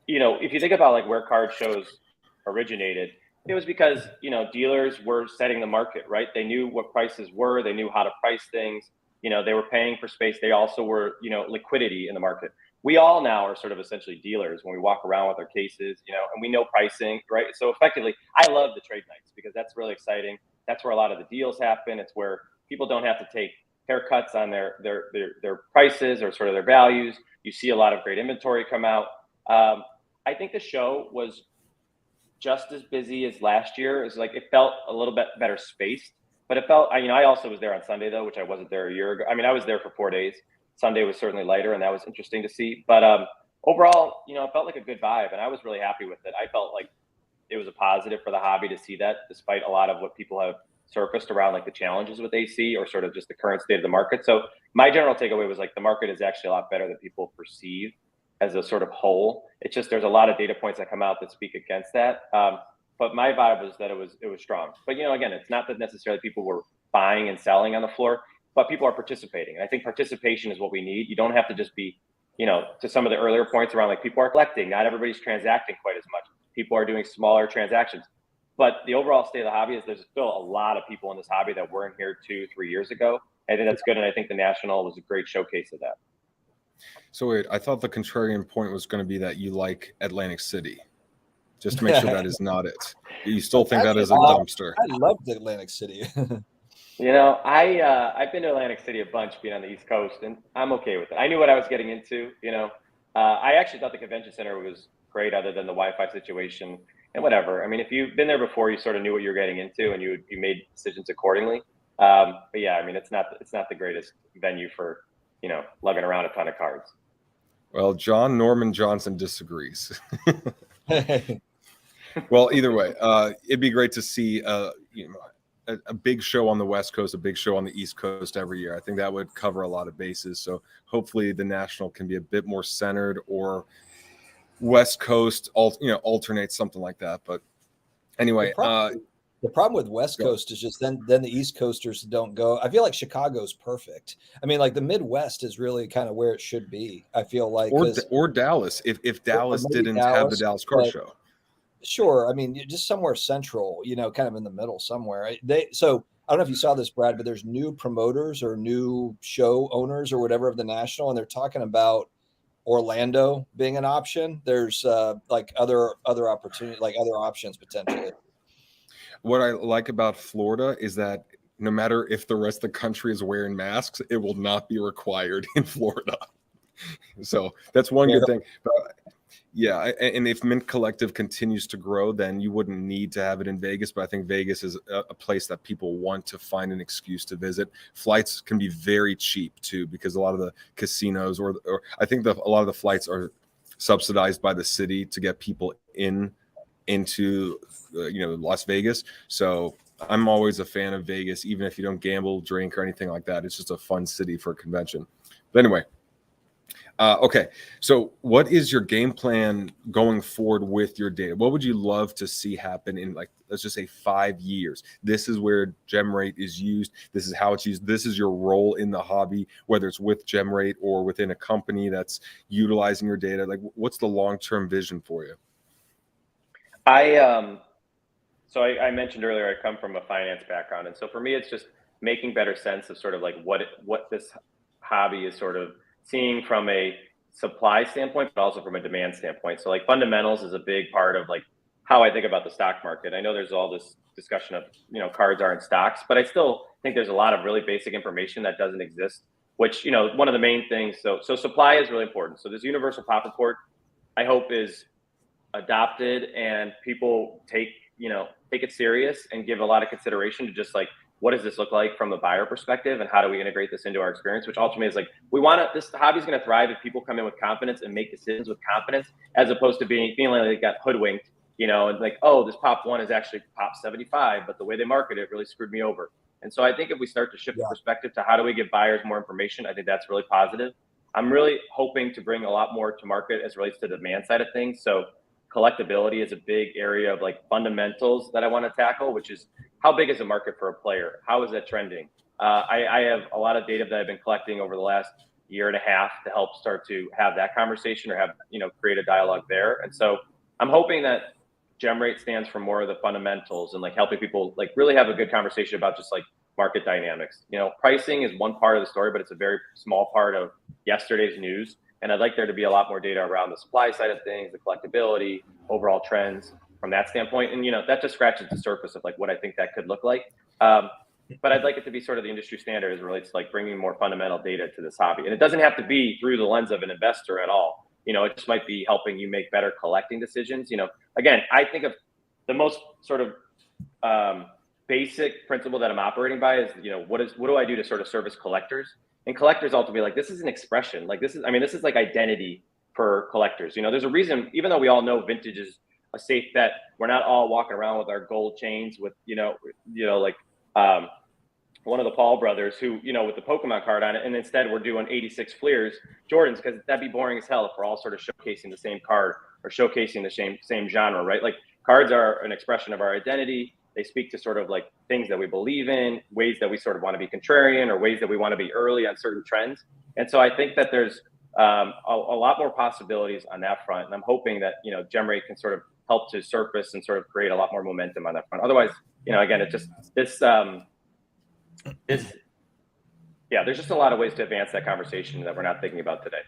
you know, if you think about like where card shows originated, it was because, you know, dealers were setting the market, right? They knew what prices were, they knew how to price things, you know, they were paying for space. They also were, you know, liquidity in the market. We all now are sort of essentially dealers when we walk around with our cases, you know, and we know pricing, right? So effectively, I love the trade nights because that's really exciting. That's where a lot of the deals happen. It's where people don't have to take haircuts on their prices or sort of their values. You see a lot of great inventory come out. I think the show was just as busy as last year. It's like it felt a little bit better spaced, but it felt, you know, I also was there on Sunday though, which I wasn't there a year ago. I mean, I was there for 4 days. Sunday was certainly lighter, and that was interesting to see. But overall, you know, it felt like a good vibe, and I was really happy with it. I felt like it was a positive for the hobby to see that, despite a lot of what people have surfaced around like the challenges with AC or sort of just the current state of the market. So my general takeaway was like the market is actually a lot better than people perceive as a sort of whole. It's just there's a lot of data points that come out that speak against that. But my vibe was that it was strong. But you know, again, it's not that necessarily people were buying and selling on the floor, but people are participating. And I think participation is what we need. You don't have to just be, you know, to some of the earlier points around like people are collecting. Not everybody's transacting quite as much. People are doing smaller transactions. But the overall state of the hobby is there's still a lot of people in this hobby that weren't here 2-3 years ago. I think that's good. And I think the National was a great showcase of that. So wait, I thought the contrarian point was going to be that you like Atlantic City. Just to make sure that is not it. You still think that is a dumpster. I loved Atlantic City. I've been to Atlantic City a bunch, being on the East Coast, and I'm okay with it. I knew what I was getting into. I actually thought the convention center was great, other than the Wi-Fi situation and whatever. I mean, if you've been there before, you sort of knew what you were getting into, and you made decisions accordingly. But yeah, I mean, it's not the greatest venue for lugging around a ton of cards. Well, John Norman Johnson disagrees. Well, either way, it'd be great to see a big show on the West Coast, a big show on the East Coast every year. I think that would cover a lot of bases. So hopefully the National can be a bit more centered, or West Coast, alternate, something like that. But anyway, the problem with West Coast is just then the East Coasters don't go. I feel like Chicago's perfect. I mean, like the Midwest is really kind of where it should be. I feel like, or Dallas, if Dallas didn't have the Dallas Car Show. Sure. I mean, just somewhere central, kind of in the middle somewhere. So I don't know if you saw this, Brad, but there's new promoters or new show owners or whatever of the National, and they're talking about Orlando being an option. There's like other opportunity, like other options potentially. What I like about Florida is that no matter if the rest of the country is wearing masks, it will not be required in Florida. So that's one good thing. But yeah, and if Mint Collective continues to grow, then you wouldn't need to have it in Vegas. But I think Vegas is a place that people want to find an excuse to visit. Flights can be very cheap too, because a lot of the casinos, or I think a lot of the flights are subsidized by the city to get people into Las Vegas. So I'm always a fan of Vegas, even if you don't gamble, drink, or anything like that. It's just a fun city for a convention. But anyway. Okay, so what is your game plan going forward with your data? What would you love to see happen in, like, let's just say 5 years? This is where Gemrate is used. This is how it's used. This is your role in the hobby, whether it's with Gemrate or within a company that's utilizing your data. Like, what's the long-term vision for you? I mentioned earlier, I come from a finance background. And so for me, it's just making better sense of sort of like what this hobby is sort of seeing from a supply standpoint, but also from a demand standpoint. So like fundamentals is a big part of like how I think about the stock market. I know there's all this discussion of, cards aren't stocks, but I still think there's a lot of really basic information that doesn't exist, which, one of the main things. So supply is really important. So this universal pop report, I hope, is adopted and people take it serious and give a lot of consideration to just like, what does this look like from the buyer perspective, and how do we integrate this into our experience? Which ultimately is like, this hobby is going to thrive if people come in with confidence and make decisions with confidence, as opposed to feeling like they got hoodwinked, and like, oh, this pop 1 is actually pop 75, but the way they market it really screwed me over. And so I think if we start to shift the perspective to how do we give buyers more information, I think that's really positive. I'm really hoping to bring a lot more to market as it relates to the demand side of things. So collectability is a big area of like fundamentals that I want to tackle, which is, how big is the market for a player? How is that trending? I have a lot of data that I've been collecting over the last year and a half to help start to have that conversation, or have, create a dialogue there. And so I'm hoping that Gemrate stands for more of the fundamentals and like helping people like really have a good conversation about just like market dynamics. Pricing is one part of the story, but it's a very small part of yesterday's news. And I'd like there to be a lot more data around the supply side of things, the collectability, overall trends from that standpoint. And, that just scratches the surface of like what I think that could look like. But I'd like it to be sort of the industry standard as it relates to like bringing more fundamental data to this hobby. And it doesn't have to be through the lens of an investor at all. It just might be helping you make better collecting decisions. Again, I think of the most sort of basic principle that I'm operating by is, what do I do to sort of service collectors? And collectors ultimately, like, this is an expression. Like, this is like identity for collectors. There's a reason, even though we all know vintage is a safe bet, we're not all walking around with our gold chains with, one of the Paul brothers who, with the Pokemon card on it. And instead we're doing 86 Fleers Jordans, because that'd be boring as hell if we're all sort of showcasing the same card or showcasing the same genre, right? Like, cards are an expression of our identity. They speak to sort of like things that we believe in, ways that we sort of want to be contrarian, or ways that we want to be early on certain trends. And so I think that there's a lot more possibilities on that front. And I'm hoping that, Gemrate can sort of help to surface and sort of create a lot more momentum on that front. Otherwise, again, it's just there's just a lot of ways to advance that conversation that we're not thinking about today.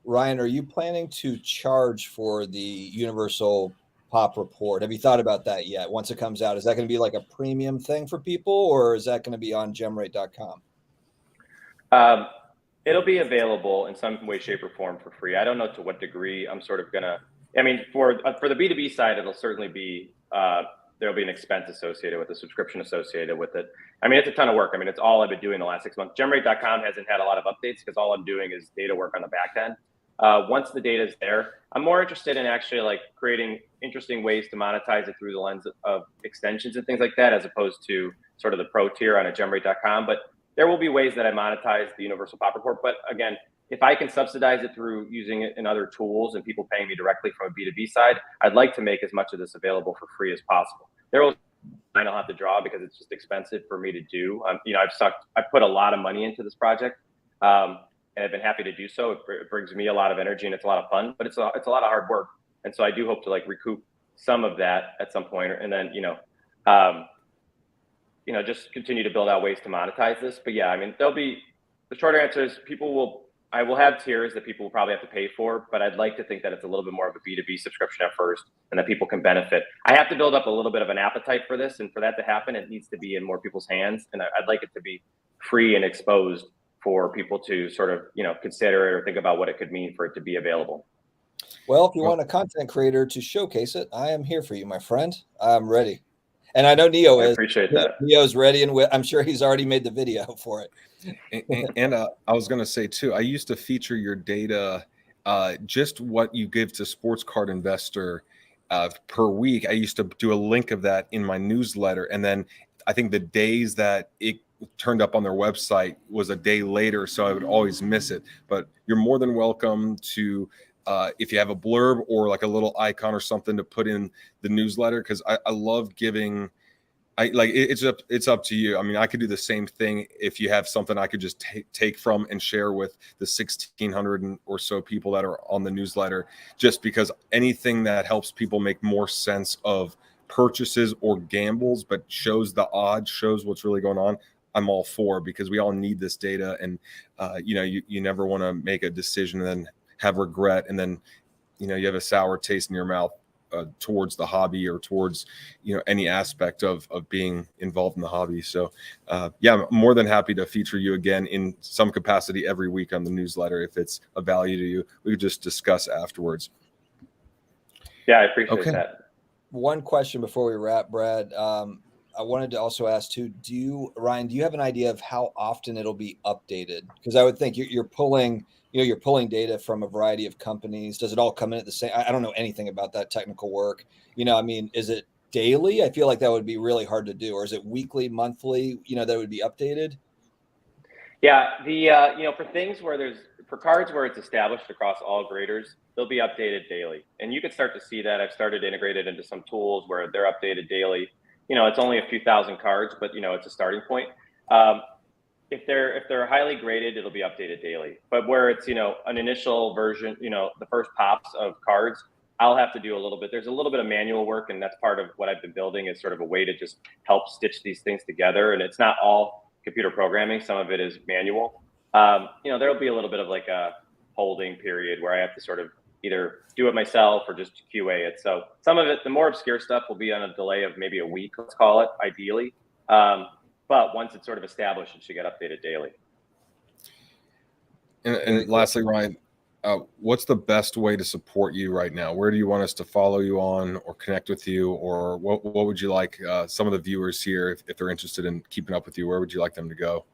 Ryan, are you planning to charge for the universal pop report? Have you thought about that yet? Once it comes out, is that going to be like a premium thing for people, or is that going to be on gemrate.com? It'll be available in some way, shape, or form for free. I don't know to what degree I'm sort of gonna. I mean, for the B2B side, it'll certainly be there'll be an expense associated with the subscription associated with it. I mean, it's a ton of work. I mean, it's all I've been doing the last 6 months. Gemrate.com hasn't had a lot of updates because all I'm doing is data work on the back end. Once the data is there, I'm more interested in actually like creating interesting ways to monetize it through the lens of extensions and things like that, as opposed to sort of the pro tier on a Gemrate.com. But there will be ways that I monetize the universal pop report. But again, if I can subsidize it through using it in other tools and people paying me directly from a B2B side, I'd like to make as much of this available for free as possible. There will I don't have to draw because it's just expensive for me to do. You know, I put a lot of money into this project, and I've been happy to do so. It brings me a lot of energy and it's a lot of fun, but it's a lot of hard work. And so I do hope to like recoup some of that at some point, and then just continue to build out ways to monetize this. But yeah, I mean, the short answer is I will have tiers that people will probably have to pay for, but I'd like to think that it's a little bit more of a B2B subscription at first and that people can benefit. I have to build up a little bit of an appetite for this. And for that to happen, it needs to be in more people's hands. And I'd like it to be free and exposed for people to sort of, consider it or think about what it could mean for it to be available. Well, if you want a content creator to showcase it, I am here for you, my friend. I'm ready. And I know Neo is. I appreciate that. Neo's ready, and I'm sure he's already made the video for it. And I was going to say too, I used to feature your data, just what you give to Sports Card Investor per week. I used to do a link of that in my newsletter, and then I think the days that it turned up on their website was a day later, so I would always miss it. But you're more than welcome to. If you have a blurb or like a little icon or something to put in the newsletter, because I love giving. It's up to you. I mean, I could do the same thing if you have something I could just take from and share with the 1,600 or so people that are on the newsletter, just because anything that helps people make more sense of purchases or gambles, but shows the odds, shows what's really going on, I'm all for, because we all need this data. And, you never want to make a decision and then have regret, and then you have a sour taste in your mouth towards the hobby or towards any aspect of being involved in the hobby. So I'm more than happy to feature you again in some capacity every week on the newsletter if it's of value to you. We could just discuss afterwards. Yeah, I appreciate that. One question before we wrap, Brad. I wanted to also ask too, Ryan, do you have an idea of how often it'll be updated? Because I would think you're pulling data from a variety of companies. Does it all come in at the same? I don't know anything about that technical work. Is it daily? I feel like that would be really hard to do. Or is it weekly, monthly, that would be updated? Yeah. For cards where it's established across all graders, they'll be updated daily. And you can start to see that. I've started to integrate it into some tools where they're updated daily. It's only a few thousand cards, but it's a starting point. If they're highly graded, it'll be updated daily. But where it's, an initial version, the first pops of cards, I'll have to do a little bit. There's a little bit of manual work, and that's part of what I've been building, is sort of a way to just help stitch these things together. And it's not all computer programming. Some of it is manual. There'll be a little bit of like a holding period where I have to sort of either do it myself or just QA it. So some of it, the more obscure stuff, will be on a delay of maybe a week, let's call it, ideally. But once it's sort of established, it should get updated daily. And lastly, Ryan, what's the best way to support you right now? Where do you want us to follow you on or connect with you? Or what would you like some of the viewers here, if they're interested in keeping up with you, where would you like them to go?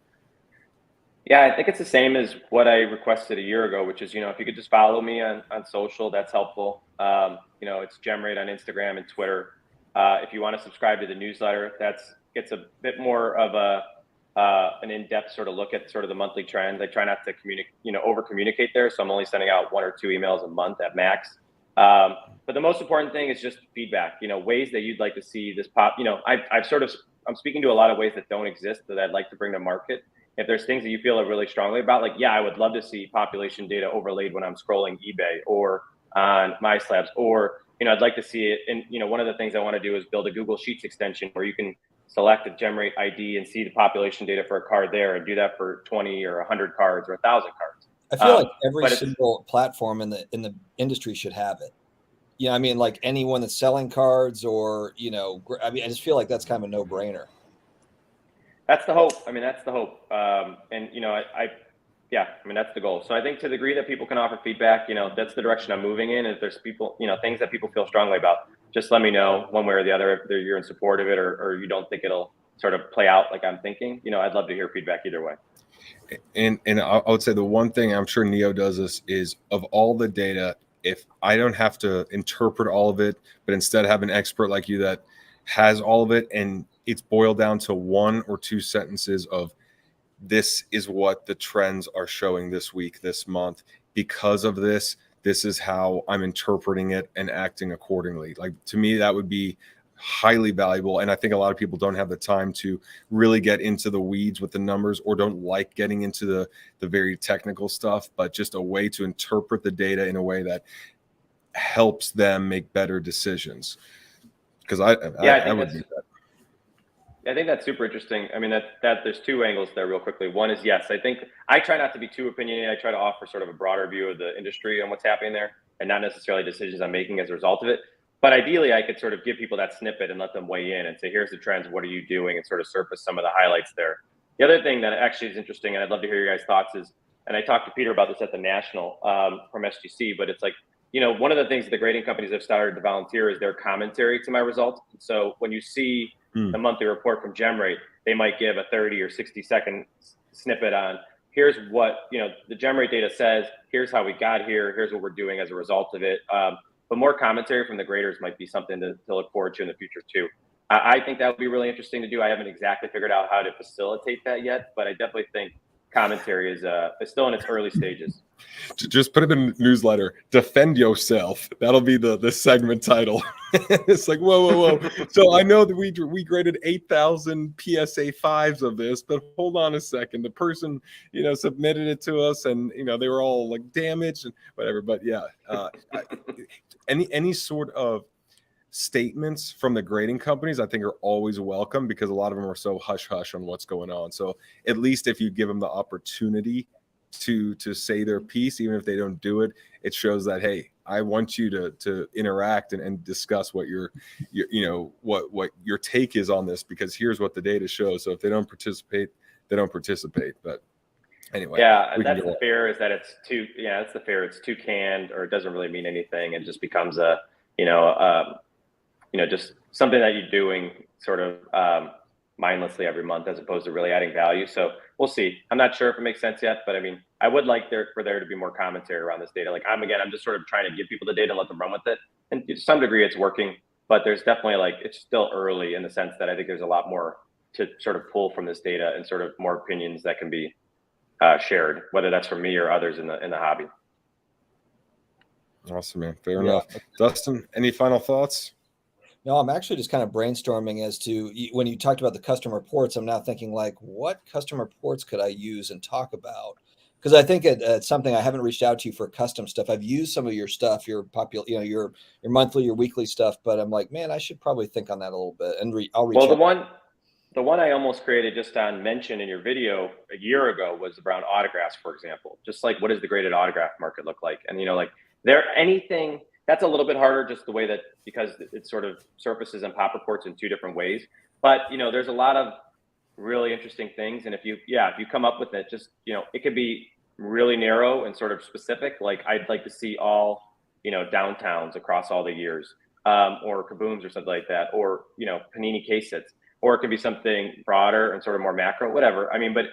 Yeah, I think it's the same as what I requested a year ago, which is, if you could just follow me on social, that's helpful. It's Gemrate on Instagram and Twitter. If you want to subscribe to the newsletter, gets a bit more of an in-depth sort of look at sort of the monthly trends. I try not to over communicate there. So I'm only sending out 1 or 2 emails a month at max. But the most important thing is just feedback, ways that you'd like to see this pop. I'm speaking to a lot of ways that don't exist that I'd like to bring to market. If there's things that you feel really strongly about, I would love to see population data overlaid when I'm scrolling eBay or on MySlabs, or, I'd like to see it. And, one of the things I want to do is build a Google Sheets extension where you can select a Gemrate ID and see the population data for a card there, and do that for 20 or 100 cards or 1,000 cards. I feel like every single platform in the industry should have it. Yeah, I mean, like anyone that's selling cards, or I mean, I just feel like that's kind of a no-brainer. That's the hope. I mean, that's the hope. And yeah, I mean, that's the goal. So I think to the degree that people can offer feedback, that's the direction I'm moving in. If there's people, things that people feel strongly about, just let me know one way or the other if you're in support of it, or you don't think it'll sort of play out like I'm thinking. I'd love to hear feedback either way. And I would say the one thing, I'm sure Neo does this, is of all the data, if I don't have to interpret all of it, but instead have an expert like you that has all of it, and it's boiled down to 1 or 2 sentences of, this is what the trends are showing this week, this month. Because of this, this is how I'm interpreting it and acting accordingly. Like, to me, that would be highly valuable. And I think a lot of people don't have the time to really get into the weeds with the numbers, or don't like getting into the very technical stuff, but just a way to interpret the data in a way that helps them make better decisions. Because I would do that. I think that's super interesting. I mean, that there's 2 angles there real quickly. One is, yes, I think I try not to be too opinionated. I try to offer sort of a broader view of the industry and what's happening there, and not necessarily decisions I'm making as a result of it. But ideally, I could sort of give people that snippet and let them weigh in and say, here's the trends, what are you doing, and sort of surface some of the highlights there. The other thing that actually is interesting, and I'd love to hear your guys' thoughts, is, and I talked to Peter about this at the National from SGC, but it's like, one of the things that the grading companies have started to volunteer is their commentary to my results. So when you see the monthly report from Gemrate, they might give a 30 or 60-second snippet on, here's what the Gemrate data says, here's how we got here, here's what we're doing as a result of it. But more commentary from the graders might be something to look forward to in the future too. I think that would be really interesting to do. I haven't exactly figured out how to facilitate that yet, but I definitely think commentary is still in its early stages. Just put it in the newsletter. Defend yourself. That'll be the segment title. It's like, whoa. So I know that we graded 8,000 PSA 5s of this, but hold on a second. The person, submitted it to us, and they were all like damaged and whatever. But yeah, any sort of statements from the grading companies, I think, are always welcome, because a lot of them are so hush hush on what's going on. So at least if you give them the opportunity to say their piece, even if they don't do it, it shows that, hey, I want you to interact and discuss what your what your take is on this, because here's what the data shows. So if they don't participate, they don't participate. But anyway, yeah, that's the fear, is that it's too, that's the fear, it's too canned, or it doesn't really mean anything, and just becomes a just something that you're doing sort of mindlessly every month, as opposed to really adding value. So we'll see. I'm not sure if it makes sense yet, but I mean, I would like for there to be more commentary around this data. Like, I'm just sort of trying to give people the data and let them run with it. And to some degree it's working, but there's definitely, like, it's still early in the sense that I think there's a lot more to sort of pull from this data, and sort of more opinions that can be shared, whether that's from me or others in the hobby. Awesome, man. Fair enough. Dustin, any final thoughts? No, I'm actually just kind of brainstorming as to, when you talked about the custom reports, I'm now thinking, like, what custom reports could I use and talk about? Because I think it's something I haven't reached out to you for custom stuff. I've used some of your stuff, your popular, your monthly, your weekly stuff, but I'm like, man, I should probably think on that a little bit, and I'll reach out. The one I almost created just on mention in your video a year ago was around autographs, for example. Just like, what does the graded autograph market look like? And anything that's a little bit harder, just the way that, because it sort of surfaces and pop reports in 2 different ways. But there's a lot of really interesting things, and if you come up with it, just it could be really narrow and sort of specific. Like, I'd like to see all downtowns across all the years, or kabooms or something like that, or panini case sets, or it could be something broader and sort of more macro, whatever. I mean, but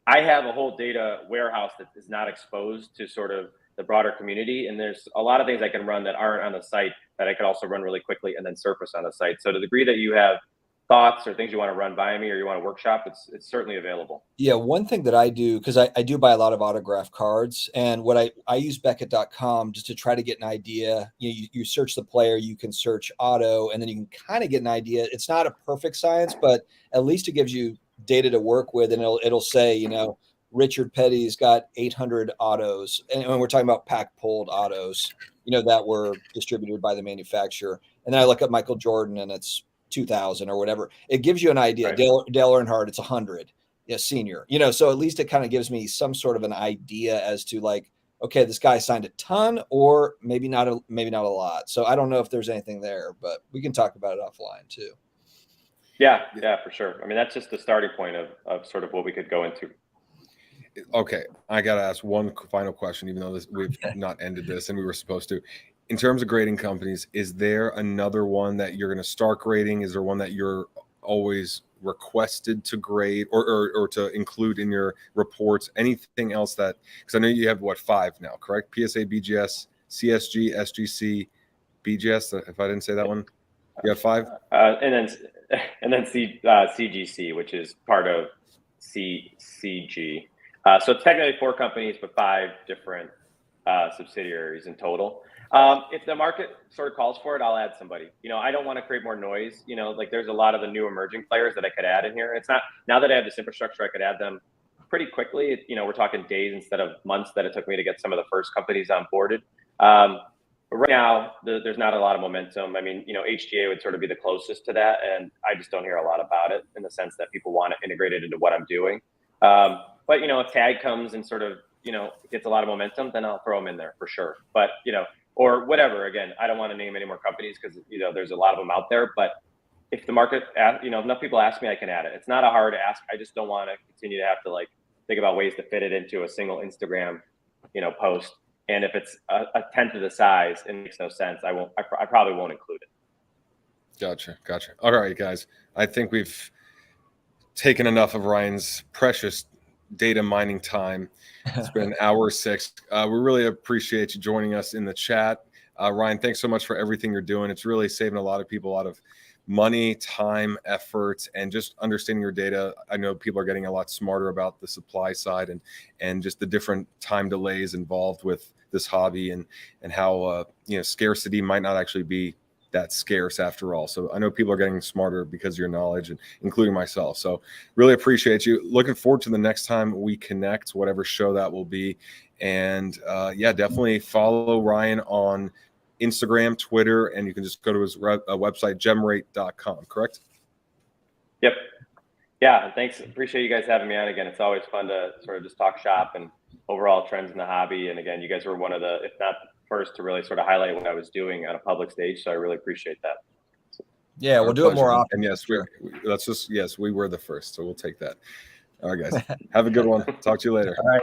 I have a whole data warehouse that is not exposed to sort of the broader community, and there's a lot of things I can run that aren't on the site that I could also run really quickly and then surface on the site. So to the degree that you have thoughts or things you want to run by me, or you want to workshop, it's certainly available. Yeah, one thing that I do, because I do buy a lot of autograph cards, and what I use Beckett.com just to try to get an idea. You search the player, you can search auto, and then you can kind of get an idea. It's not a perfect science, but at least it gives you data to work with, and it'll say, Richard Petty's got 800 autos, and when we're talking about pack pulled autos, that were distributed by the manufacturer. And then I look at Michael Jordan, and it's 2,000 or whatever. It gives you an idea. Right. Dale Earnhardt, it's 100. Yeah, senior. So at least it kind of gives me some sort of an idea as to, like, okay, this guy signed a ton, or maybe not a lot. So I don't know if there's anything there, but we can talk about it offline too. Yeah, for sure. I mean, that's just the starting point of sort of what we could go into. Okay, I got to ask one final question, even though we've not ended this and we were supposed to. In terms of grading companies, is there another one that you're going to start grading? Is there one that you're always requested to grade or to include in your reports? Anything else that, because I know you have 5 now, correct? PSA, BGS, CSG, SGC, BGS. If I didn't say that one, you have 5. And then CGC, which is part of CG. So it's technically 4 companies, but 5 different subsidiaries in total. If the market sort of calls for it, I'll add somebody. I don't want to create more noise. Like there's a lot of the new emerging players that I could add in here. It's not, now that I have this infrastructure, I could add them pretty quickly. We're talking days instead of months that it took me to get some of the first companies onboarded. But right now, there's not a lot of momentum. I mean, HTA would sort of be the closest to that, and I just don't hear a lot about it in the sense that people want to integrate it into what I'm doing. But if tag comes and sort of gets a lot of momentum, then I'll throw them in there for sure. But or whatever. Again, I don't want to name any more companies because there's a lot of them out there. But if the market, enough people ask me, I can add it. It's not a hard ask. I just don't want to continue to have to think about ways to fit it into a single Instagram, post. And if it's a tenth of the size, it makes no sense. I probably won't include it. Gotcha. All right, guys. I think we've taken enough of Ryan's precious data mining time. It's been an hour 6. We really appreciate you joining us in the chat. Ryan, thanks so much for everything you're doing. It's really saving a lot of people a lot of money, time, effort, and just understanding your data. I know people are getting a lot smarter about the supply side and just the different time delays involved with this hobby and how scarcity might not actually be that scarce after all. So I know people are getting smarter because of your knowledge, and including myself. So really appreciate you. Looking forward to the next time we connect, whatever show that will be. And definitely follow Ryan on Instagram, Twitter, and you can just go to his website, gemrate.com, correct? Yep. Yeah, thanks. Appreciate you guys having me on again. It's always fun to sort of just talk shop and overall trends in the hobby. And again, you guys were one of the, if not first, to really sort of highlight what I was doing on a public stage. So I really appreciate that. Yeah, we'll do it more often. And yes, we were the first, so we'll take that. All right, guys. Have a good one. Talk to you later. All right.